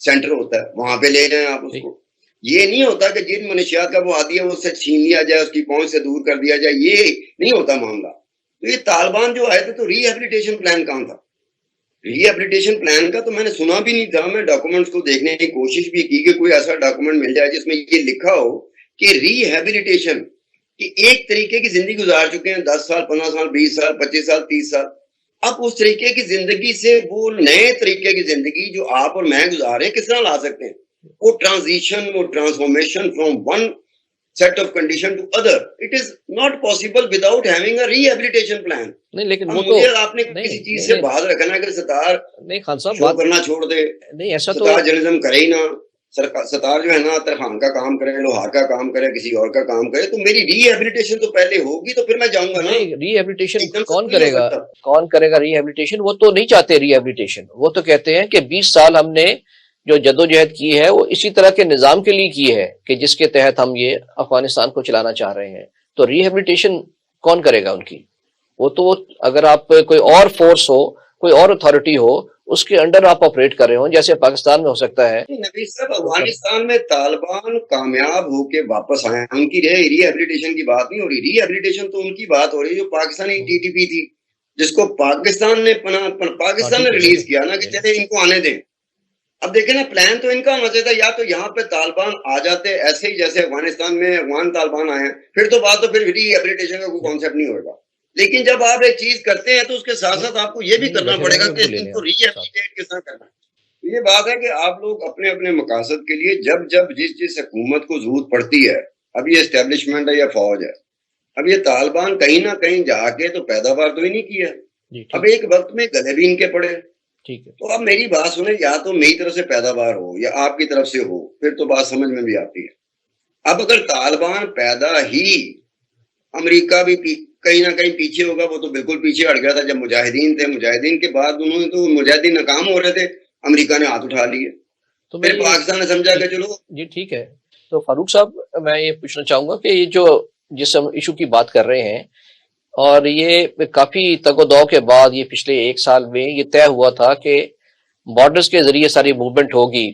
سینٹر ہوتا ہے، وہاں پہ لے جائیں آپ اس کو. یہ نہیں ہوتا کہ جن منشیات کا وہ عادی ہے وہ اس سے چھین لیا جائے، اس کی پہنچ سے دور کر دیا جائے، یہ نہیں ہوتا معاملہ. تو یہ طالبان جو آئے تھے تو ری ہیبلیٹیشن پلان کہاں تھا؟ ری ہیبلیٹیشن پلان کا تو میں نے سنا بھی نہیں تھا. میں ڈاکومنٹس کو دیکھنے کی کوشش بھی کی کہ کوئی ایسا ڈاکومنٹ مل جائے جس میں یہ لکھا ہو کہ ری ہیبلیٹیشن، کہ ایک طریقے کی زندگی گزار چکے ہیں 10 سال 15 سال 20 سال 25 سال 30 سال، اب اس طریقے کی زندگی سے وہ نئے طریقے کی زندگی جو آپ اور میں گزار رہے ہیں کس طرح لا سکتے ہیں؟ وہ ٹرانزیشن، وہ transformation from one set of condition to other, it is not possible without having a rehabilitation plan. نہیں لیکن وہ تو آپ نے کسی چیز سے باز رکھنا کہ ستار نہیں خان صاحب بات کرنا چھوڑ دے، نہیں ایسا تو ستار جرنلزم کرے ہی نہ، ستار جو ہے نا ترخان کا کام کرے، لوہار کا کام کرے، کسی اور کا کام کرے. تو میری ری ہیبلیٹیشن تو پہلے ہوگی تو پھر میں جاؤں گا نا. ری ہیبلیٹیشن کون کرے گا؟ کون کرے گا ری ہیبلیٹیشن؟ وہ تو نہیں چاہتے ری ہیبلیٹیشن. وہ تو کہتے ہیں کہ 20 سال ہم نے جو جدوجہد کی ہے وہ اسی طرح کے نظام کے لیے کی ہے کہ جس کے تحت ہم یہ افغانستان کو چلانا چاہ رہے ہیں. تو ری ہیبلیٹیشن کون کرے گا ان کی؟ وہ تو اگر آپ کوئی اور فورس ہو، کوئی اور اتھارٹی ہو، اس کے انڈر آپ آپریٹ کر رہے ہوں، جیسے پاکستان میں ہو سکتا ہے. نبی صاحب، افغانستان میں طالبان کامیاب ہو کے واپس آئے، ان کی ری ہیبلیٹیشن کی بات نہیں ہو رہی. ری ہیبلیٹیشن تو ان کی بات ہو رہی ہے جو پاکستانی ٹی ٹی پی تھی، جس کو پاکستان نے ریلیز کیا نا کہ چلے ان کو آنے دیں. اب دیکھیں نا، پلان تو ان کا ہونا چاہیے تھا، یا تو یہاں پہ طالبان آ جاتے ایسے ہی جیسے افغانستان میں افغان طالبان آئے ہیں، پھر تو بات تو پھر ری ہیبلیٹیشن کا کوئی کانسیپٹ نہیں ہوگا. لیکن جب آپ ایک چیز کرتے ہیں تو اس کے ساتھ ساتھ آپ کو یہ بھی کرنا پڑے گا کہ ان کو ری ایپلیکیٹ کس طرح کرنا ہے۔ یہ بات ہے کہ آپ لوگ اپنے اپنے مقاصد کے لیے جب جس حکومت کو ضرورت پڑتی ہے، اب یہ اسٹیبلشمنٹ ہے یا فوج ہے، اب یہ طالبان کہیں نہ کہیں جا کے تو پیداوار تو ہی نہیں کیا، اب ایک وقت میں گلے بھی ان کے پڑے، تو اب میری بات سنیں، یا تو میری طرف سے پیداوار ہو یا آپ کی طرف سے ہو، پھر تو بات سمجھ میں بھی آتی ہے۔ اب اگر طالبان پیدا ہی امریکہ بھی کہیں نہ کہیں پیچھے ہوگا، وہ تو بالکل پیچھے ہٹ گیا تھا جب مجاہدین تھے، مجاہدین کے بعد انہوں نے تو مجاہدین ناکام ہو رہے تھے، امریکہ نے ہاتھ اٹھا لیے، تو پھر پاکستان نے سمجھا کہ چلو جی ٹھیک ہے۔ تو فاروق صاحب میں یہ پوچھنا چاہوں گا کہ یہ جس ہم ایشو کی بات کر رہے ہیں، اور یہ کافی تگ و دو کے بعد یہ پچھلے ایک سال میں یہ طے ہوا تھا کہ بارڈرز کے ذریعے ساری موومنٹ ہوگی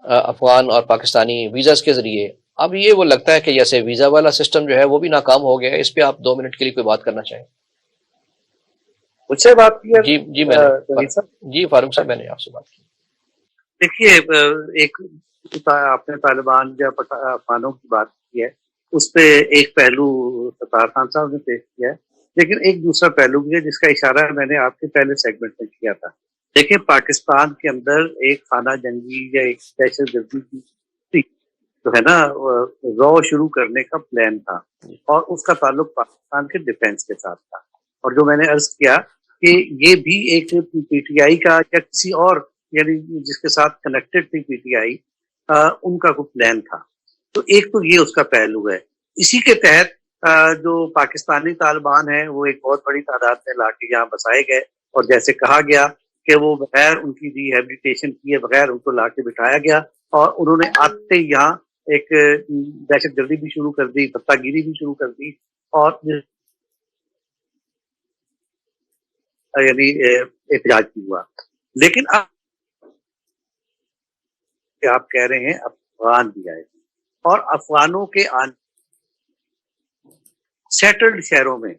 افغان اور پاکستانی ویزاز کے ذریعے، اب یہ وہ لگتا ہے کہ جیسے ویزا والا سسٹم جو ہے وہ بھی ناکام ہو گیا ہے۔ اس پہ آپ 2 منٹ کے لیے کوئی بات کرنا چاہیں؟ مجھ سے بات کی؟ جی فاروق صاحب، میں نے آپ سے بات کی۔ دیکھیے، ایک آپ نے طالبان یا افغانوں کی بات کی ہے، اس پہ ایک پہلو ستار خان صاحب نے پیش کیا ہے، لیکن ایک دوسرا پہلو بھی ہے جس کا اشارہ میں نے آپ کے پہلے سیگمنٹ میں کیا تھا۔ دیکھیں، پاکستان کے اندر ایک خانہ جنگی یا ایک دہشت گردی کی جو ہے نا رو شروع کرنے کا پلان تھا، اور اس کا تعلق پاکستان کے ڈیفنس کے ساتھ تھا، اور جو میں نے عرض کیا کہ یہ بھی ایک پی ٹی آئی کا یا کسی اور یعنی جس کے ساتھ کنیکٹڈ تھی پی ٹی آئی، ان کا کوئی پلان تھا۔ تو ایک تو یہ اس کا پہلو ہے۔ اسی کے تحت جو پاکستانی طالبان ہیں وہ ایک بہت بڑی تعداد میں لا کے یہاں بسائے گئے، اور جیسے کہا گیا کہ وہ بغیر ان کی ری ہیبلیٹیشن کیے بغیر ان کو لا کے بٹھایا گیا، اور انہوں نے آتے ہی یہاں ایک دہشت گردی بھی شروع کر دی، پتہ گیری بھی شروع کر دی، اور یعنی احتجاج بھی ہوا۔ لیکن اب آپ کہہ رہے ہیں افغان بھی آئے، اور افغانوں کے سیٹلڈ شہروں میں،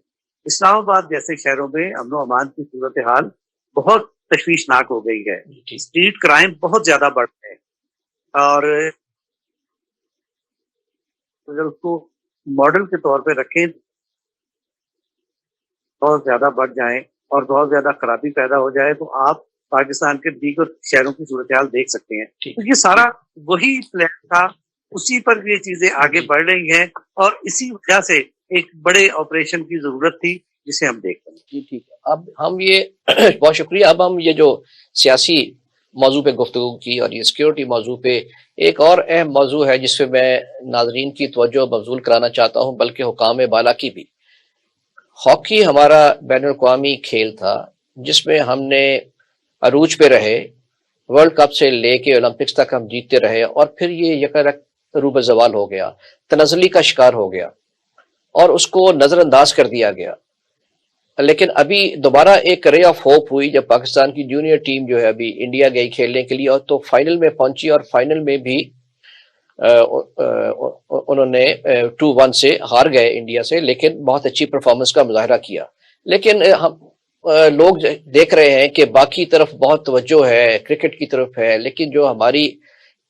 اسلام آباد جیسے شہروں میں امن و امان کی صورتحال بہت تشویشناک ہو گئی ہے، اسٹریٹ کرائم بہت زیادہ بڑھ گئے، اور اگر اس کو ماڈل کے طور پہ رکھیں بہت زیادہ بڑھ جائیں اور بہت زیادہ خرابی پیدا ہو جائے، تو آپ پاکستان کے دیگر شہروں کی صورتحال دیکھ سکتے ہیں۔ تو یہ سارا وہی پلان تھا، اسی پر یہ چیزیں آگے بڑھ رہی ہیں، اور اسی وجہ سے ایک بڑے آپریشن کی ضرورت تھی جسے ہم دیکھ رہے ہیں۔ جی ٹھیک ہے، اب ہم یہ بہت شکریہ۔ اب ہم یہ جو سیاسی موضوع پہ گفتگو کی اور یہ سیکیورٹی موضوع پہ، ایک اور اہم موضوع ہے جس پہ میں ناظرین کی توجہ مبذول کرانا چاہتا ہوں، بلکہ حکام بالا کی بھی۔ ہاکی ہمارا بین الاقوامی کھیل تھا جس میں ہم نے عروج پہ رہے، ورلڈ کپ سے لے کے اولمپکس تک ہم جیتتے رہے، اور پھر یہ یکایک روب زوال ہو گیا، تنزلی کا شکار ہو گیا، اور اس کو نظر انداز کر دیا گیا۔ لیکن ابھی دوبارہ ایک رے آف ہوپ ہوئی جب پاکستان کی جونیئر ٹیم جو ہے ابھی انڈیا گئی کھیلنے کے لیے، اور تو فائنل میں پہنچی، اور فائنل میں بھی انہوں نے 2-1 سے ہار گئے انڈیا سے، لیکن بہت اچھی پرفارمنس کا مظاہرہ کیا۔ لیکن ہم لوگ دیکھ رہے ہیں کہ باقی طرف بہت توجہ ہے، کرکٹ کی طرف ہے، لیکن جو ہماری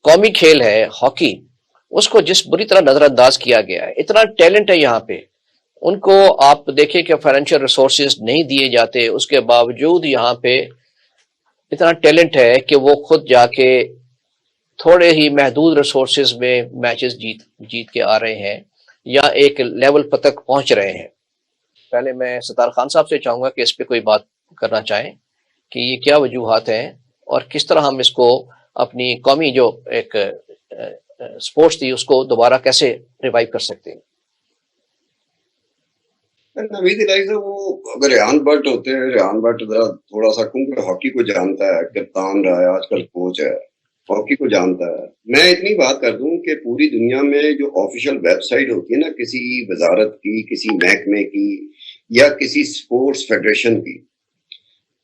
قومی کھیل ہے ہاکی، اس کو جس بری طرح نظر انداز کیا گیا ہے۔ اتنا ٹیلنٹ ہے یہاں پہ، ان کو آپ دیکھیں کہ فائنینشیل ریسورسز نہیں دیے جاتے، اس کے باوجود یہاں پہ اتنا ٹیلنٹ ہے کہ وہ خود جا کے تھوڑے ہی محدود ریسورسز میں میچز جیت کے آ رہے ہیں، یا ایک لیول پر تک پہنچ رہے ہیں۔ پہلے میں ستار خان صاحب سے چاہوں گا کہ اس پہ کوئی بات کرنا چاہیں کہ یہ کیا وجوہات ہیں، اور کس طرح ہم اس کو اپنی قومی جو ایک سپورٹس تھی اس کو دوبارہ کیسے ریوائیو کر سکتے ہیں۔ نوید الہی صاحب، وہ اگر ریحان بٹ ہوتے ہیں، ریحان بٹ تھوڑا سا کیونکہ ہاکی کو جانتا ہے، کپتان رہا ہے، آج کل کوچ ہے، ہاکی کو جانتا ہے۔ میں اتنی بات کر دوں کہ پوری دنیا میں جو آفیشیل ویب سائٹ ہوتی ہے نا کسی وزارت کی، کسی محکمے کی یا کسی سپورٹس فیڈریشن کی،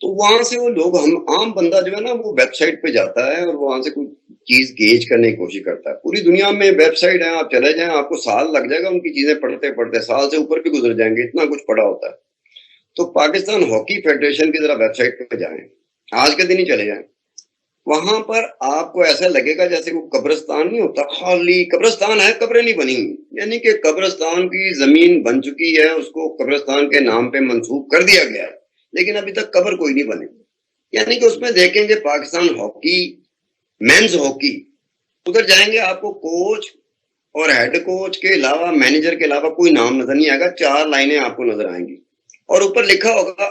تو وہاں سے وہ لوگ، ہم عام بندہ جو ہے نا وہ ویب سائٹ پہ جاتا ہے اور وہاں سے کوئی چیز گیج کرنے کی کوشش کرتا ہے۔ پوری دنیا میں ویب سائٹ ہیں، آپ چلے جائیں، آپ کو سال لگ جائے گا ان کی چیزیں پڑھتے پڑھتے، سال سے اوپر بھی گزر جائیں گے، اتنا کچھ پڑھا ہوتا ہے۔ تو پاکستان ہاکی فیڈریشن کی ذرا ویب سائٹ پہ جائیں، آج کے دن ہی چلے جائیں، وہاں پر آپ کو ایسا لگے گا جیسے وہ قبرستان نہیں ہوتا، خالی قبرستان ہے، قبریں نہیں بنی ہوئی، یعنی کہ قبرستان کی زمین بن چکی ہے، اس کو قبرستان کے نام پہ منسوخ کر دیا گیا ہے، لیکن ابھی تک قبر کوئی نہیں بنے. یعنی کہ اس میں دیکھیں گے پاکستان ہاکی، مینز ہاکی، ادھر جائیں گے آپ کو کوچ اور ہیڈ کوچ کے علاوہ، مینیجر کے علاوہ کوئی نام نظر نہیں آئے گا، 4 لائنیں آپ کو نظر آئیں گی، اور اوپر لکھا ہوگا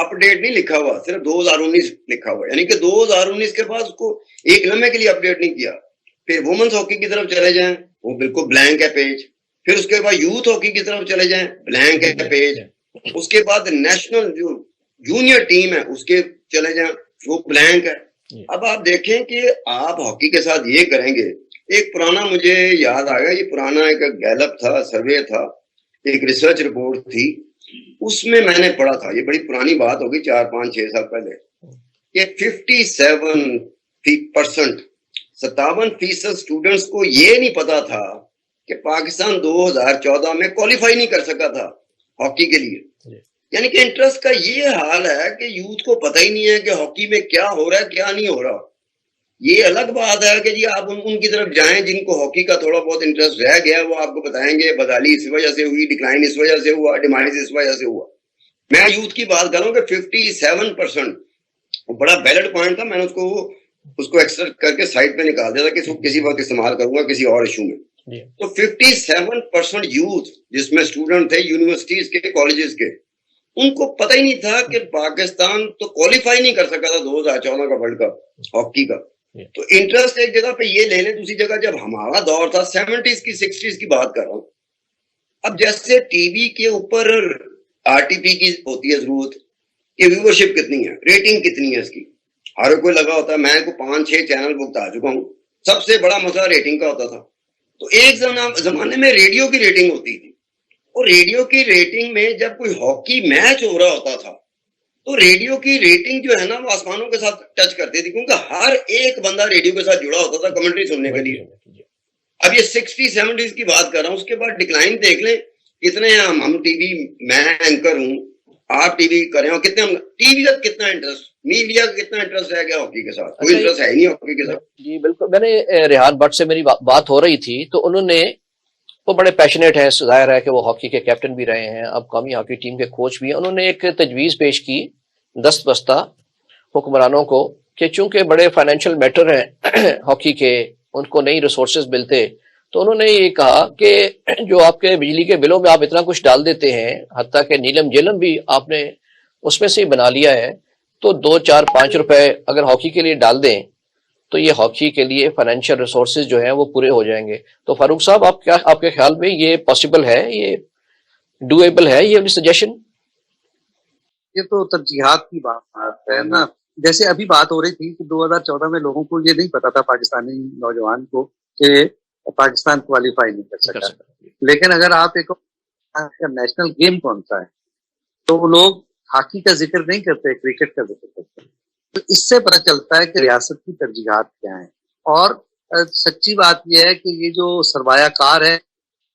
اپ ڈیٹ نہیں لکھا ہوا، صرف 2019 لکھا ہوا، یعنی کہ 2019 کے بعد اس کو ایک لمحے کے لیے اپ ڈیٹ نہیں کیا. پھر وومنس ہاکی کی طرف چلے جائیں، وہ بالکل بلینک ہے پیج. پھر اس کے بعد یوتھ ہاکی کی طرف چلے جائیں، بلینک ہے پیج. اس کے بعد نیشنل جو جونیئر ٹیم ہے اس کے چلے جائیں، وہ بلینک ہے. اب آپ دیکھیں کہ آپ ہاکی کے ساتھ یہ کریں گے. ایک پرانا مجھے یاد آ گیا، یہ پرانا ایک گیلپ تھا، سروے تھا، ایک ریسرچ رپورٹ تھی، اس میں نے پڑھا تھا، یہ بڑی پرانی بات ہوگی، 4-5-6 سال پہلے، کہ 57% اسٹوڈنٹس کو یہ نہیں پتا تھا کہ پاکستان 2014 میں کوالیفائی نہیں کر سکا تھا ہاکی کے لیے. یعنی کہ انٹرسٹ کا یہ حال ہے کہ یوتھ کو پتہ ہی نہیں ہے کہ ہاکی میں کیا ہو رہا ہے کیا نہیں ہو رہا. یہ الگ بات ہے کہ جی آپ ان کی طرف جائیں جن کو ہاکی کا تھوڑا بہت انٹرسٹ رہ گیا، وہ آپ کو بتائیں گے بدحالی اس وجہ سے ہوئی، ڈکلائن اس وجہ سے ہوا، ڈیمائز اس وجہ سے ہوا. میں یوتھ کی بات کر رہا ہوں کہ 57%، بڑا ویلڈ پوائنٹ تھا، میں نے اس کو ایکسٹریکٹ کر کے سائٹ پہ نکال دیا تھا کہ اس کو کسی وقت استعمال کروں گا کسی اور ایشو میں. تو 57% یوتھ جس میں اسٹوڈنٹ تھے یونیورسٹیز کے، کالجز کے، ان کو پتہ ہی نہیں تھا کہ پاکستان تو کوالیفائی نہیں کر سکا تھا 2014 کا ورلڈ کپ ہاکی کا. تو انٹرسٹ ایک جگہ پہ یہ لے لیں، دوسری جگہ جب ہمارا دور تھا 70s کی 60s کی بات کر رہا ہوں، اب جیسے ٹی وی کے اوپر آر ٹی پی کی ہوتی ہے ضرورت کہ ویورشپ کتنی ہے، ریٹنگ کتنی ہے اس کی، ہر کوئی لگا ہوتا ہے. میں کو 5-6 چینل بکتا چکا ہوں، سب سے بڑا مسئلہ ریٹنگ کا ہوتا تھا. تو ایک زمانے میں ریڈیو کی ریٹنگ ہوتی تھی، اور ریڈیو کی ریٹنگ میں جب کوئی ہاکی میچ ہو رہا ہوتا تھا تو ریڈیو کی ریٹنگ جو ہے نا وہ آسمانوں کے ساتھ ٹچ کرتی تھی، کیونکہ ہر ایک بندہ ریڈیو کے ساتھ جڑا ہوتا تھا کمنٹری سننے کے لیے. اب یہ 60-70s کی بات کر رہا ہوں، اس کے بعد ڈکلائن دیکھ لیں کتنے ہیں. ہم ٹی وی، میں اینکر ہوں، آپ ٹی وی کریں، اور کتنے ٹی وی کا کتنا انٹرسٹ، میڈیا کا کتنا انٹرسٹ رہ گیا ہاکی کے ساتھ؟ کوئی انٹرسٹ ہے ہی نہیں ہاکی کے ساتھ. جی بالکل. میں نے ریحان بٹ سے میری بات ہو رہی تھی تو انہوں نے، وہ بڑے پیشنیٹ ہیں، ظاہر ہے کہ وہ ہاکی کے کیپٹن بھی رہے ہیں، اب قومی ہاکی ٹیم کے کوچ بھی ہیں. انہوں نے ایک تجویز پیش کی دست بستہ حکمرانوں کو کہ چونکہ بڑے فائنینشیل میٹر ہیں ہاکی کے، ان کو نئی ریسورسز ملتے، تو انہوں نے یہ کہا کہ جو آپ کے بجلی کے بلوں میں آپ اتنا کچھ ڈال دیتے ہیں، حتیٰ کہ نیلم جیلم بھی آپ نے اس میں سے ہی بنا لیا ہے، تو 2-4-5 روپے اگر ہاکی کے لیے ڈال دیں تو یہ ہاکی کے لیے فائنینشیل ریسورسز جو ہیں وہ پورے ہو جائیں گے. تو فاروق صاحب، آپ کے خیال میں یہ پاسبل ہے، یہ ڈویبل ہے یہ سجیشن؟ یہ تو ترجیحات کی بات ہے نا. جیسے ابھی بات ہو رہی تھی کہ 2014 میں لوگوں کو یہ نہیں پتا تھا، پاکستانی نوجوان کو، کہ پاکستان کوالیفائی نہیں کر سکا. لیکن اگر آپ ایک نیشنل گیم کون سا ہے تو وہ لوگ ہاکی کا ذکر نہیں کرتے، کرکٹ کا ذکر کرتے. تو اس سے پتہ چلتا ہے کہ ریاست کی ترجیحات کیا ہیں. اور سچی بات یہ ہے کہ یہ جو سرمایہ کار ہے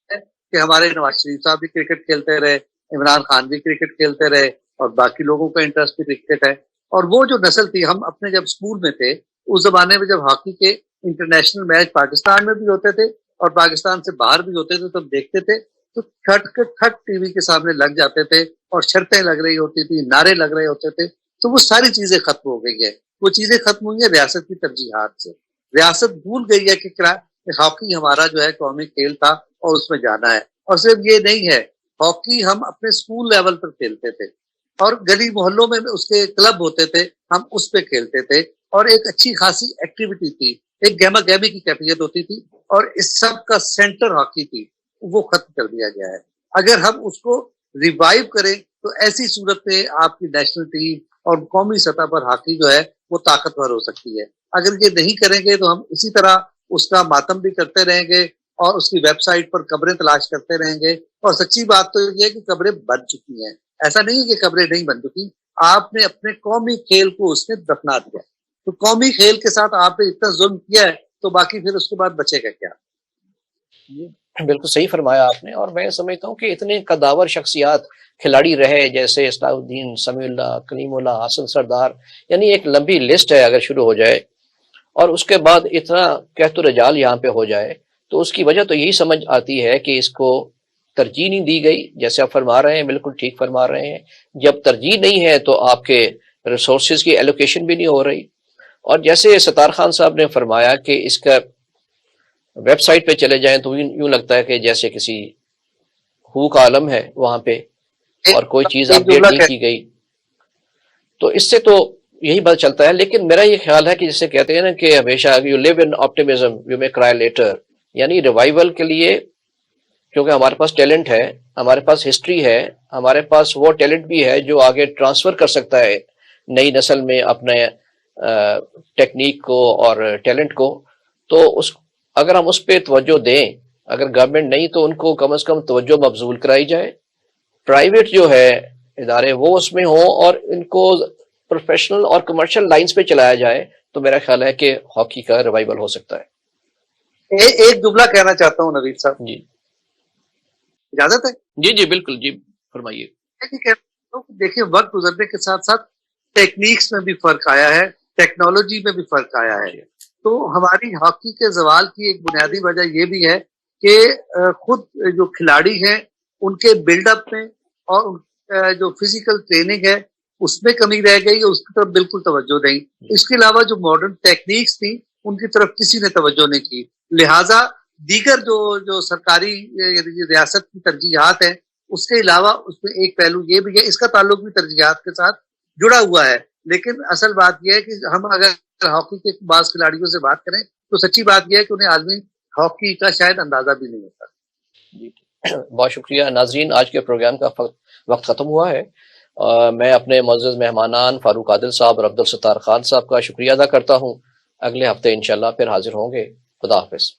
کہ ہمارے نواز شریف صاحب بھی کرکٹ کھیلتے رہے، عمران خان بھی کرکٹ کھیلتے رہے، اور باقی لوگوں کا انٹرسٹ بھی کرکٹ ہے. اور وہ جو نسل تھی، ہم اپنے جب اسکول میں تھے اس زمانے میں جب ہاکی کے انٹرنیشنل میچ پاکستان میں بھی ہوتے تھے اور پاکستان سے باہر بھی ہوتے تھے، تب دیکھتے تھے تو کھٹ ٹی وی کے سامنے لگ جاتے تھے، اور شرطیں لگ رہی ہوتی تھی، نعرے لگ رہے ہوتے تھے. تو وہ ساری چیزیں ختم ہو گئی ہے. وہ چیزیں ختم ہوئی ہیں ریاست کی ترجیحات سے. ریاست بھول گئی ہے کہ ہاکی ہمارا جو ہے قومی کھیل تھا اور اس میں جانا ہے. اور صرف یہ نہیں ہے، ہاکی ہم اپنے اسکول لیول پر کھیلتے تھے، اور گلی محلوں میں اس کے کلب ہوتے تھے، ہم اس پہ کھیلتے تھے، اور ایک اچھی خاصی ایکٹیویٹی تھی، ایک گیما گیمی کی کیفیت ہوتی تھی، اور اس سب کا سینٹر ہاکی تھی. وہ ختم کر دیا گیا ہے. اگر ہم اس کو ریوائیو کریں تو ایسی صورت میں آپ کی نیشنل ٹیم اور قومی سطح پر ہاکی جو ہے وہ طاقتور ہو سکتی ہے. اگر یہ نہیں کریں گے تو ہم اسی طرح اس کا ماتم بھی کرتے رہیں گے، اور اس کی ویب سائٹ پر قبریں تلاش کرتے رہیں گے. اور سچی بات تو یہ ہے کہ قبریں بن چکی ہیں، ایسا نہیں ہے کہ قبریں نہیں بن چکی. آپ نے اپنے قومی کھیل کو اس نے دفنا دیا. تو قومی کھیل کے ساتھ آپ نے اتنا ظلم کیا ہے تو باقی پھر اس کے بعد بچے گا کیا؟ بالکل صحیح فرمایا آپ نے. اور میں سمجھتا ہوں کہ اتنے قداور شخصیات کھلاڑی رہے، جیسے اصلاح الدین، سمیع اللہ، کلیم اللہ، حسن سردار، یعنی ایک لمبی لسٹ ہے اگر شروع ہو جائے. اور اس کے بعد اتنا کہت و رجال یہاں پہ ہو جائے، تو اس کی وجہ تو یہی سمجھ آتی ہے کہ اس کو ترجیح نہیں دی گئی. جیسے آپ فرما رہے ہیں، بالکل ٹھیک فرما رہے ہیں. جب ترجیح نہیں ہے تو آپ کے ریسورسز کی ایلوکیشن بھی نہیں ہو رہی. اور جیسے ستار خان صاحب نے فرمایا کہ اس کا ویب سائٹ پہ چلے جائیں تو یوں لگتا ہے کہ جیسے کسی ہو کا عالم ہے وہاں پہ، اور کوئی چیز اپڈیٹ نہیں کی گئی. تو اس سے تو یہی بات چلتا ہے. لیکن میرا یہ خیال ہے کہ جسے کہتے ہیں نا کہ ہمیشہ you live in optimism you may cry later, یعنی ریوائول کے لیے، کیونکہ ہمارے پاس ٹیلنٹ ہے، ہمارے پاس ہسٹری ہے، ہمارے پاس وہ ٹیلنٹ بھی ہے جو آگے ٹرانسفر کر سکتا ہے نئی نسل میں اپنے ٹیکنیک کو اور ٹیلنٹ کو. تو اگر ہم اس پہ توجہ دیں، اگر گورنمنٹ نہیں تو ان کو کم از کم توجہ مبذول کرائی جائے. پرائیویٹ جو ہے ادارے وہ اس میں ہوں اور ان کو پروفیشنل اور کمرشل لائنز پہ چلایا جائے، تو میرا خیال ہے کہ ہاکی کا ریوائول ہو سکتا ہے. ایک جملہ کہنا چاہتا ہوں نوید صاحب، جی اجازت ہے؟ جی جی بالکل، جی فرمائیے. دیکھیے، وقت گزرنے کے ساتھ ساتھ ٹیکنیکس میں بھی فرق آیا ہے، ٹیکنالوجی میں بھی فرق آیا ہے. تو ہماری ہاکی کے زوال کی ایک بنیادی وجہ یہ بھی ہے کہ خود جو کھلاڑی ہیں ان کے بلڈ اپ میں اور جو فزیکل ٹریننگ ہے اس میں کمی رہ گئی، اس کی طرف بالکل توجہ نہیں. اس کے علاوہ جو ماڈرن ٹیکنیکس تھی ان کی طرف کسی نے توجہ نہیں کی. لہٰذا دیگر جو سرکاری ریاست کی ترجیحات ہیں اس کے علاوہ اس میں ایک پہلو یہ بھی ہے، اس کا تعلق بھی ترجیحات کے ساتھ جڑا ہوا ہے. لیکن اصل بات یہ ہے کہ ہم اگر ہاکی کے بعض کھلاڑیوں سے بات کریں تو سچی بات یہ ہے کہ انہیں عالمی ہاکی کا شاید اندازہ بھی نہیں ہوتا. جی بہت شکریہ. ناظرین، آج کے پروگرام کا وقت ختم ہوا ہے. میں اپنے معزز مہمانان فاروق عادل صاحب اور عبدالستار خان صاحب کا شکریہ ادا کرتا ہوں. اگلے ہفتے انشاءاللہ پھر حاضر ہوں گے. خدا حافظ.